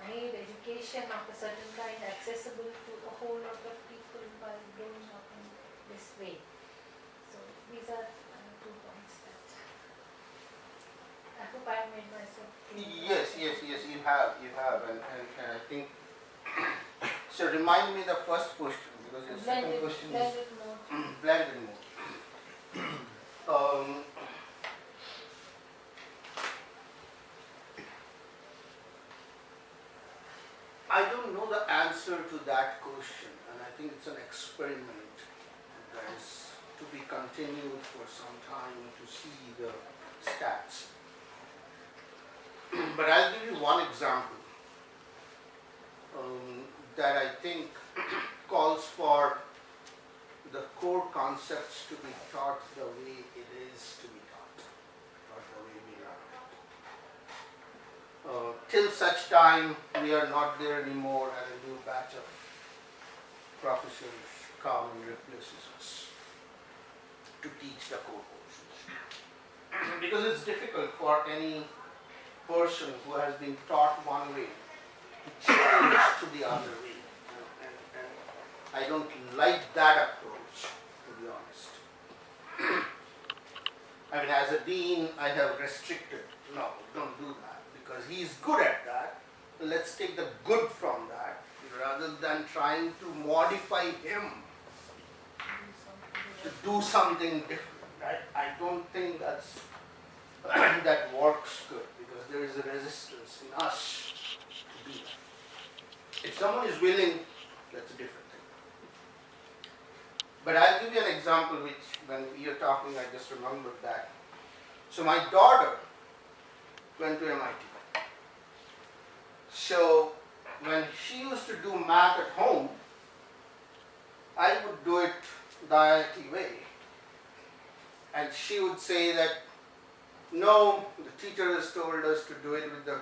made education of a certain kind accessible to a whole lot of people by growing up in this way. So these are 2 points that I hope I made myself clear. Yes, you have, and I think, so remind me the first question, because your second question is blended mode. blended mode. I don't know the answer to that question, and I think it's an experiment that is to be continued for some time to see the stats. But I'll give you one example that I think calls for the core concepts to be taught the way it is to be taught, or the way we learn it. Till such time we are not there anymore and a new batch of professors come and replaces us to teach the core portions. Because it's difficult for any person who has been taught one way to change to the other way. And I don't like that approach, to be honest. I mean, as a dean, I have restricted, no, don't do that, because he's good at that. Let's take the good from that, rather than trying to modify him to do something different. I don't think that's that works good, because there is a resistance in us to do that. If someone is willing, that's a different thing. But I'll give you an example which, when you're talking, I just remembered that. So my daughter went to MIT. So when she used to do math at home, I would do it the IIT way. And she would say that, no, the teacher has told us to do it with the,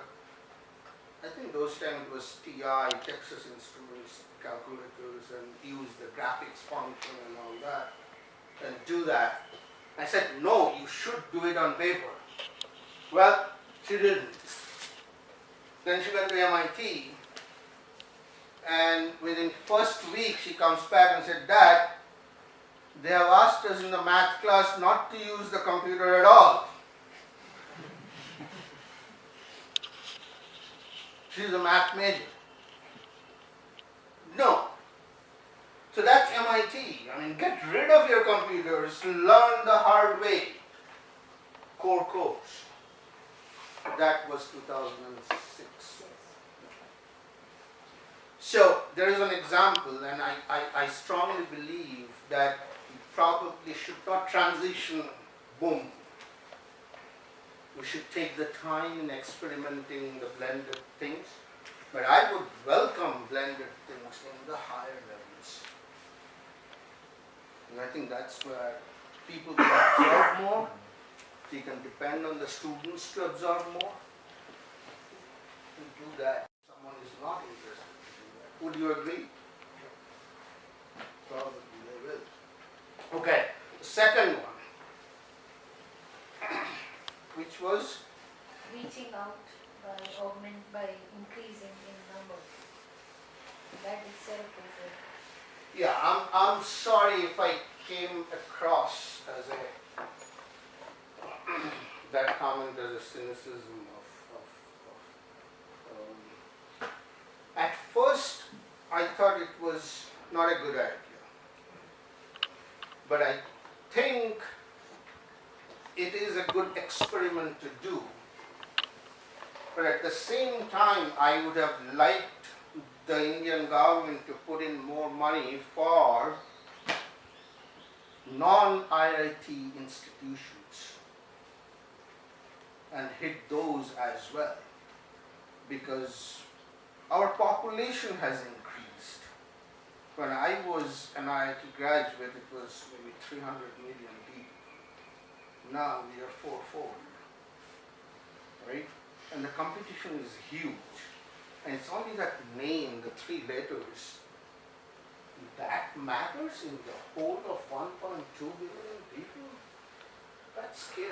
I think those times it was TI, Texas Instruments calculators, and use the graphics function and all that, and do that. I said, no, you should do it on paper. Well, she didn't. Then she went to MIT, and within first week she comes back and said, Dad, they have asked us in the math class not to use the computer at all. She's a math major. No. So that's MIT. I mean, get rid of your computers, learn the hard way. Core course. That was 2006. So there is an example, and I strongly believe that we probably should not transition, boom. We should take the time in experimenting the blended things, but I would welcome blended things in the higher levels. And I think that's where people can absorb more, they can depend on the students to absorb more. To do that, someone is not interested to do that. Would you agree? Probably they will. Okay, the second one, which was Reaching out by increasing in numbers. That itself is a yeah, I'm sorry if I came across as a that comment as a cynicism at first I thought it was not a good idea, but I think it is a good experiment to do. But at the same time, I would have liked the Indian government to put in more money for non-IIT institutions and hit those as well, because our population has increased. When I was an IIT graduate, it was maybe 300 million people. Now we are fourfold, right? And the competition is huge. And it's only that name, the three letters, that matters in the whole of 1.2 billion people. That's scary.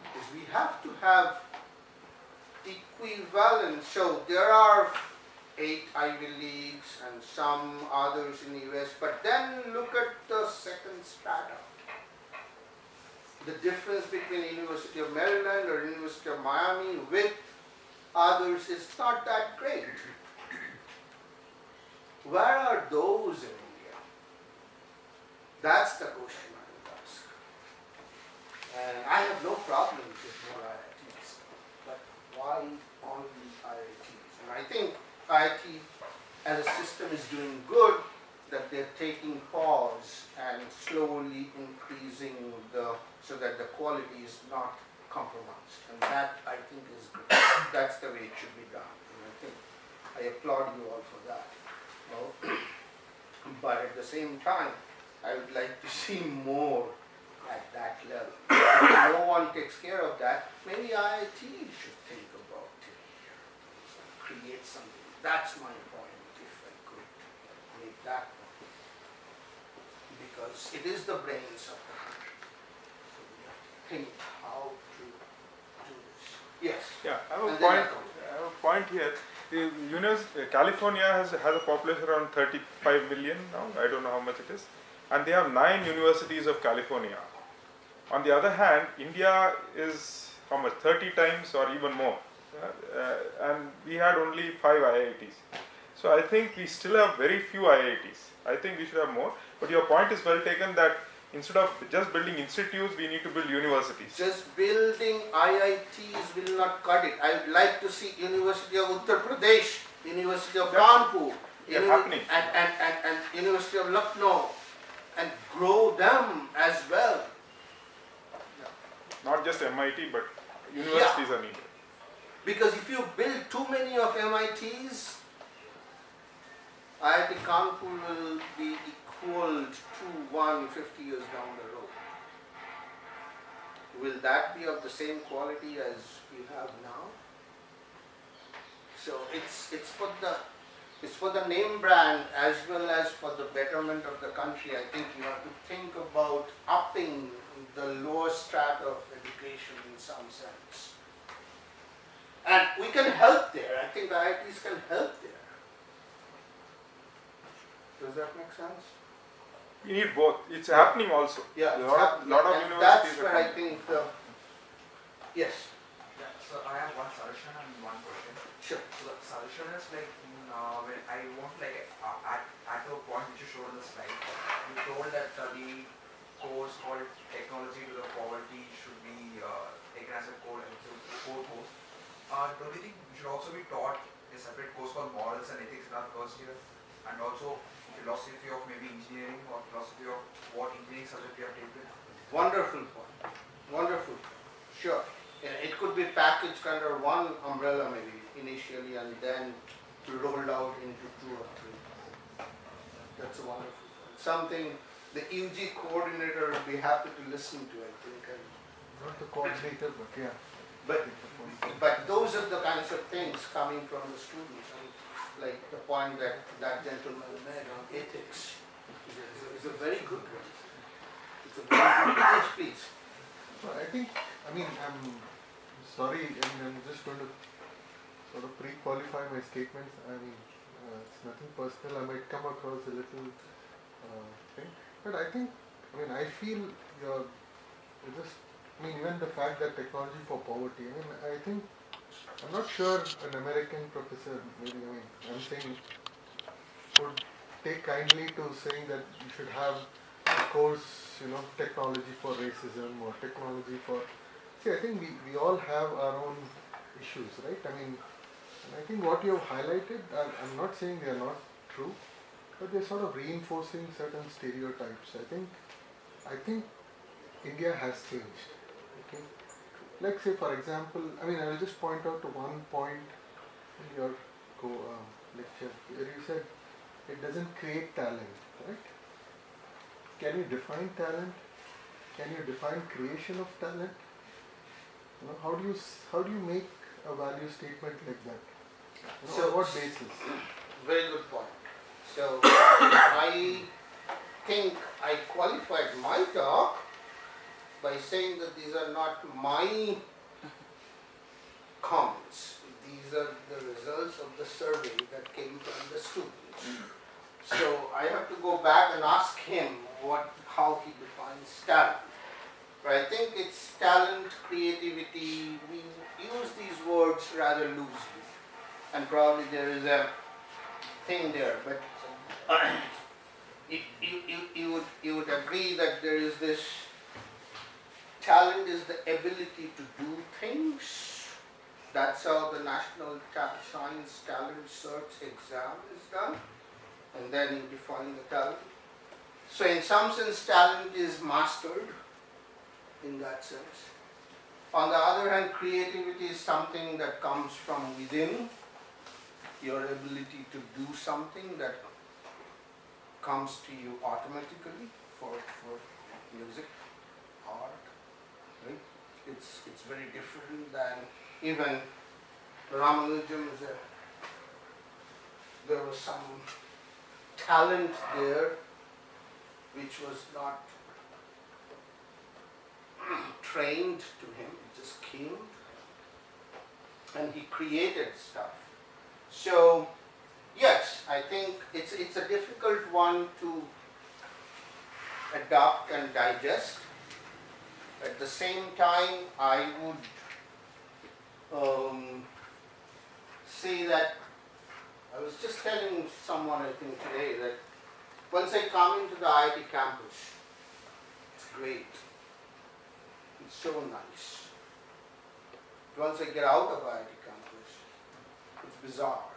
Because we have to have equivalent. So there are 8 Ivy Leagues and some others in the US, but then look at the second strata. The difference between University of Maryland or University of Miami with others is not that great. Where are those in India? That's the question I would ask. And I have no problem with more IITs, but why only IITs? And I think IIT as a system is doing good, that they're taking pause and slowly increasing so that the quality is not compromised. And that I think is good. That's the way it should be done. And I think I applaud you all for that. Well, but at the same time, I would like to see more at that level. If no one takes care of that, maybe IIT should think about taking care of things and create something. That's my point, if I could make that point. Because it is the brains of the country. So we have to think how to do this. Yes? Yeah, I have And a then point. I have a point here. California has a population around 35 million now. I don't know how much it is, and they have 9 universities of California. On the other hand, India is how much, 30 times or even more, and we had only 5 IITs. So I think we still have very few IITs. I think we should have more. But your point is well taken that instead of just building institutes, we need to build universities. Just building IITs will not cut it. I would like to see University of Uttar Pradesh, University of Kanpur, happening. And University of Lucknow, and grow them as well. Not just MIT, but universities are needed. Because if you build too many of MITs, IIT Kanpur will be equaled to one 50 years down the road. Will that be of the same quality as you have now? So it's for the name brand as well as for the betterment of the country. I think you have to think about upping the lower strata of education in some sense. And we can help there. I think the IITs can help there. Does that make sense? We need both. It's happening also. Yeah, A lot of and universities that's are where I coming. think yes, Yeah, so I have one solution and one question. sure. So the solution is like when I want at a point which you showed on the slide, you told that the course called Technology to the Poverty should be taken as a core course. Don't you think we should also be taught a separate course called Morals and Ethics in our first year, and also philosophy of maybe engineering or philosophy of what engineering subject we have taken? Wonderful point. Wonderful point. Sure. Yeah, it could be packaged under one umbrella maybe initially and then rolled out into 2 or 3. That's a wonderful point. Something the UG coordinator would be happy to listen to, I think. And Not the coordinator, but yeah. But those are the kinds of things coming from the students, and like the point that that gentleman made on ethics is a very good one. It's a very good one. Yes, please. So I think, I mean, I'm sorry, I'm just going to sort of pre-qualify my statements. I mean, it's nothing personal. I might come across a little thing, but I think, I mean, I feel you're just, I mean, even the fact that technology for poverty, I mean, I think, I'm not sure an American professor, maybe, I mean, I'm saying, would take kindly to saying that you should have a course, you know, technology for racism or technology for, see, I think we all have our own issues, right? I mean, and I think what you have highlighted, I'm not saying they are not true, but they're sort of reinforcing certain stereotypes. I think India has changed. Okay, like say for example, I mean, I will just point out to one point in your lecture where you said it doesn't create talent, right? Can you define talent? Can you define creation of talent? You know, how do you make a value statement like that? You know, So- on what basis? Very good point. So I think I qualified my talk by saying that these are not my comments. These are the results of the survey that came from the students. So I have to go back and ask him how he defines talent. But I think it's talent, creativity. We use these words rather loosely, and probably there is a thing there. But you would agree that there is this talent is the ability to do things. That's how the National Science Talent Search exam is done, and then you define the talent. So in some sense, talent is mastered in that sense. On the other hand, creativity is something that comes from within, your ability to do something that comes to you automatically for music, art, right? It's very different than even Ramanujan. There was some talent there which was not trained to him, it just came and he created stuff. So yes, I think it's a difficult one to adopt and digest, At the same time, I would say that I was just telling someone, I think today, that once I come into the IIT campus, it's great. It's so nice. Once I get out of IIT campus, it's bizarre.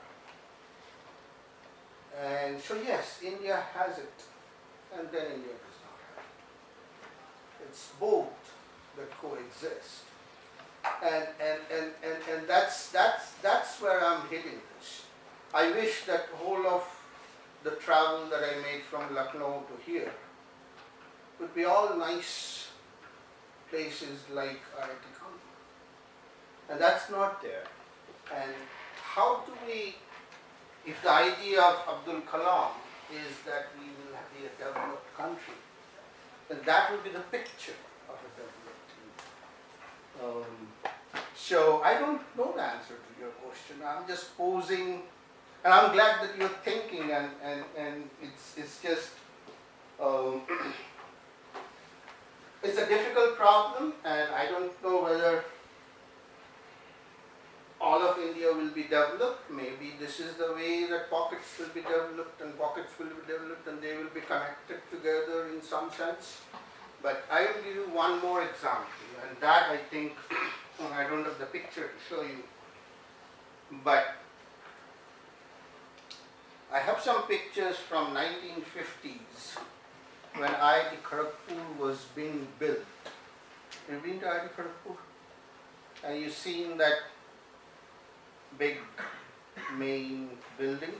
And so yes, India has it, and then India does not have it. It's both that coexist. And that's where I'm hitting this. I wish that whole of the travel that I made from Lucknow to here would be all nice places like IIT Kanpur. And that's not there. And how do we, if the idea of Abdul Kalam is that we will be a developed country, then that would be the picture of a developed country. So I don't know the answer to your question. I'm just posing, and I'm glad that you're thinking, and it's just it's a difficult problem, and I don't know whether all of India will be developed. Maybe this is the way that pockets will be developed, and pockets will be developed, and they will be connected together in some sense. But I will give you one more example, and that I think, I don't have the picture to show you, but I have some pictures from 1950s when IIT Kharagpur was being built. Have you been to IIT Kharagpur? And you've seen that big main building,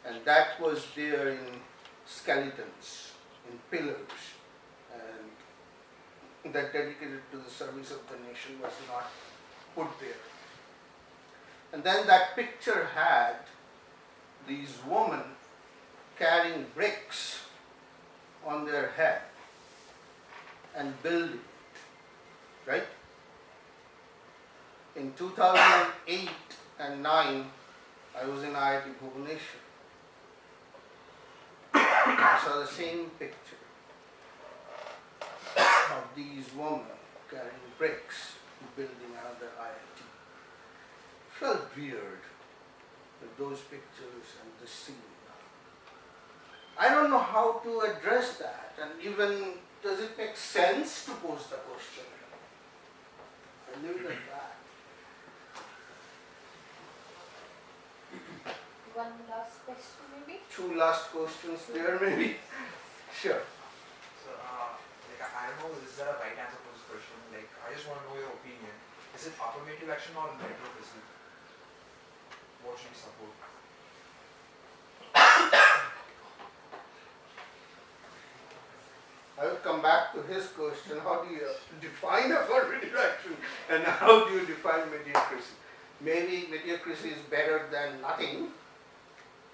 and that was there in skeletons, in pillars, and that dedicated to the service of the nation was not put there. And then that picture had these women carrying bricks on their head and building it, right? In 2008 and 9, I was in IIT Bhubaneswar. I saw the same picture of these women carrying bricks building another IIT. Felt weird with those pictures and the scene. I don't know how to address that, and even does it make sense to pose the question? I leave it at that. One last question maybe? Two last questions there maybe? Sure. So, I don't know, is there a right answer for this question? Like, I just want to know your opinion. Is it affirmative action or meritocracy? What should we support? I will come back to his question. How do you define affirmative action and how do you define mediocrity? Maybe mediocrity is better than nothing,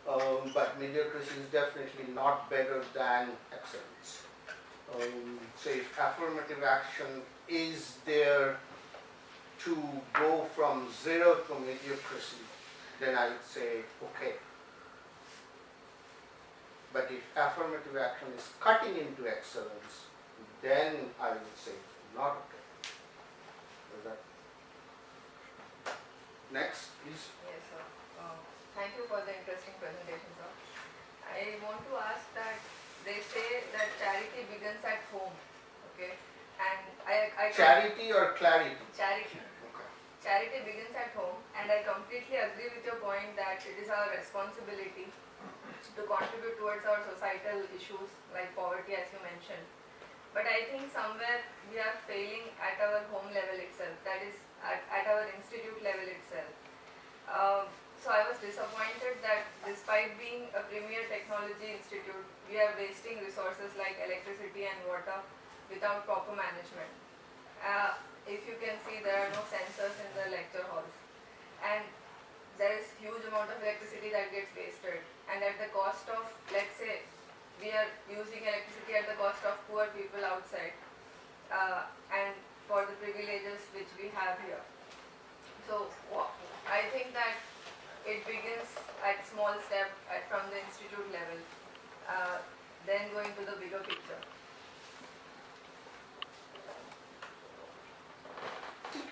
but mediocrity is definitely not better than excellence. So if affirmative action is there to go from zero to mediocrity, then I would say okay. But if affirmative action is cutting into excellence, then I would say it's not okay. Is that next, please? Yes, sir. Thank you for the interesting presentation, sir. I want to ask that they say that charity begins at home, okay? And I Charity or clarity? charity. Okay. Charity begins at home, and I completely agree with your point that it is our responsibility to contribute towards our societal issues like poverty, as you mentioned. But I think somewhere we are failing at our home level itself, that is at our institute level itself. So I was disappointed that despite being a premier technology institute, we are wasting resources like electricity and water without proper management. If you can see, there are no sensors in the lecture halls, and there is huge amount of electricity that gets wasted, and at the cost of, let's say, we are using electricity at the cost of poor people outside, and for the privileges which we have here. So I think that it begins at small step from the institute level, then going to the bigger picture.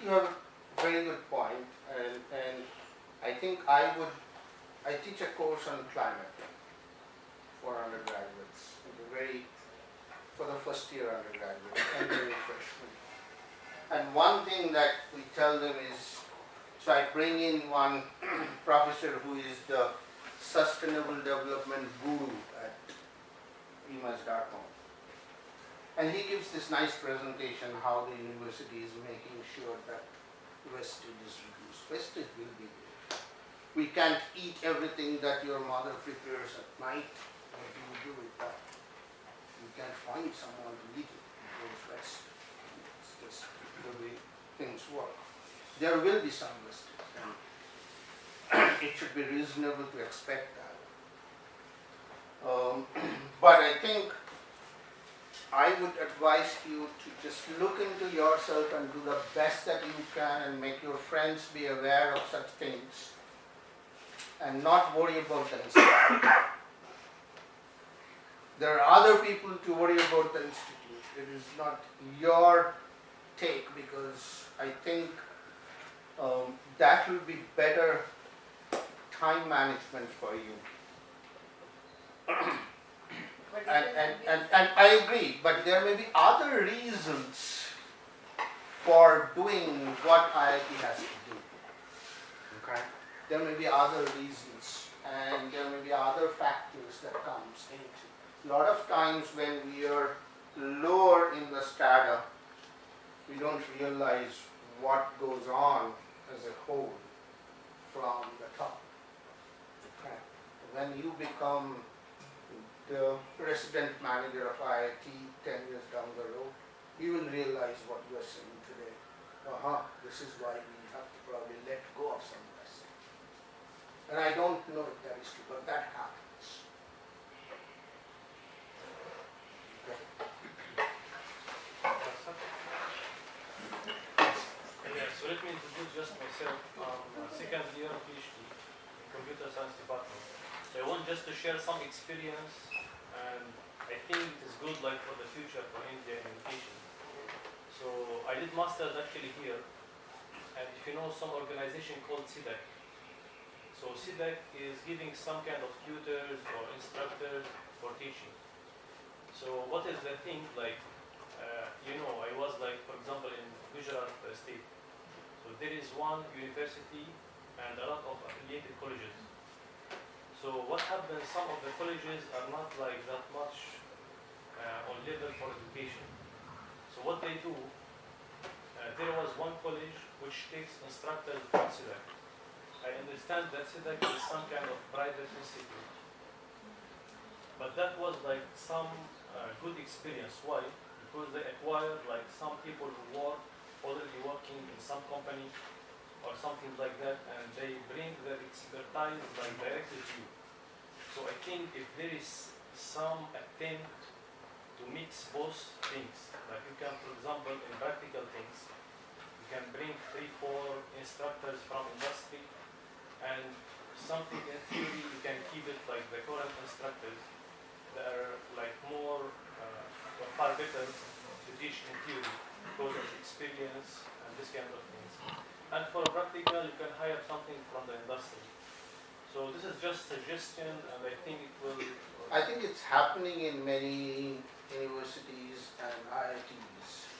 you have a very good point, and I think I teach a course on climate for undergraduates, for the first year undergraduates and very freshmen. And one thing that we tell them is, so I bring in one professor who is the sustainable development guru at IIMS.com. And he gives this nice presentation how the university is making sure that wastage is reduced. Wastage will be there. We can't eat everything that your mother prepares at night. What do you do with that? You can't find someone to eat it. It goes west. It's just the way things work. There will be some wastage, and it should be reasonable to expect that. But I think I would advise you to just look into yourself and do the best that you can and make your friends be aware of such things and not worry about the institute. There are other people to worry about the institute. It is not your take, because I think that will be better time management for you. And I agree, but there may be other reasons for doing what IIT has to do. Okay? There may be other reasons, and there may be other factors that comes into. A lot of times when we are lower in the strata, we don't realize what goes on as a whole from the top. Okay? When you become the resident manager of IIT 10 years down the road, you will realize what you are saying today. This is why we have to probably let go of some of this. And I don't know if that is true, but that happens. Okay. Yeah, so let me introduce just myself. Second year PhD in Computer Science Department. So I want just to share some experience, and I think it is good like for the future for India in education. So I did masters actually here, and if you know some organization called CDAC. So CDAC is giving some kind of tutors or instructors for teaching. So what is the thing like, I was like, for example, in Gujarat state. So there is one university and a lot of affiliated colleges. So what happens, some of the colleges are not like that much on level for education. So what they do, there was one college which takes instructors from CDAC. I understand that CDAC is some kind of private institute. But that was like some good experience. Why? Because they acquired like some people who were already working in some company or something like that, and they bring their expertise like directly to you. So I think if there is some attempt to mix both things, like you can, for example, in practical things, you can bring 3-4 instructors from industry, and something in theory you can keep it like the current instructors that are like more or far better to teach in theory because of experience and this kind of things. And for practical, you can hire something from the industry. So this is just suggestion, and I think it will. I think it's happening in many universities and IITs,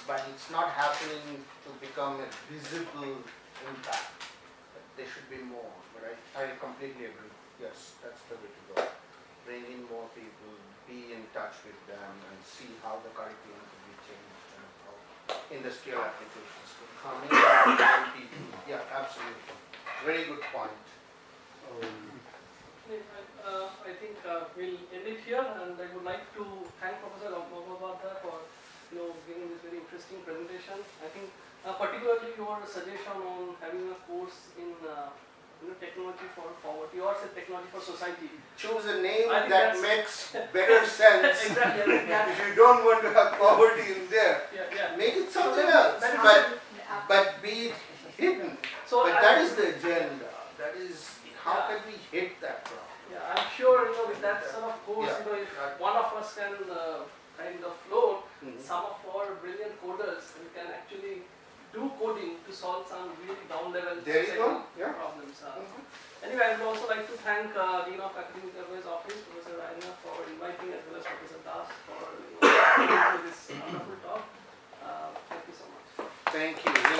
but it's not happening to become a visible impact. There should be more, but I completely agree. Yes, that's the way to go. Bring in more people, be in touch with them, and see how the curriculum can be changed and how industrial applications can come in and people. Yeah, absolutely. Very good point. I think we'll end it here, and I would like to thank Professor Gangopadhyay for giving this very interesting presentation. I think particularly your suggestion on having a course in technology for poverty, or say technology for society. Choose a name that makes better sense. Exactly. If you don't want to have poverty in there, make it something else. But be it hidden. So but that is the agenda. That is how can we hit that problem? Yeah, I'm sure with that sort of course, if one of us can kind of float some of our brilliant coders, we can actually do coding to solve some really down level There you go. Yeah. problems. Anyway, I would also like to thank Dean of Academic Affairs Office, Professor Raina, for inviting, as well as Professor Das for coming to this wonderful talk. Thank you so much. Thank you.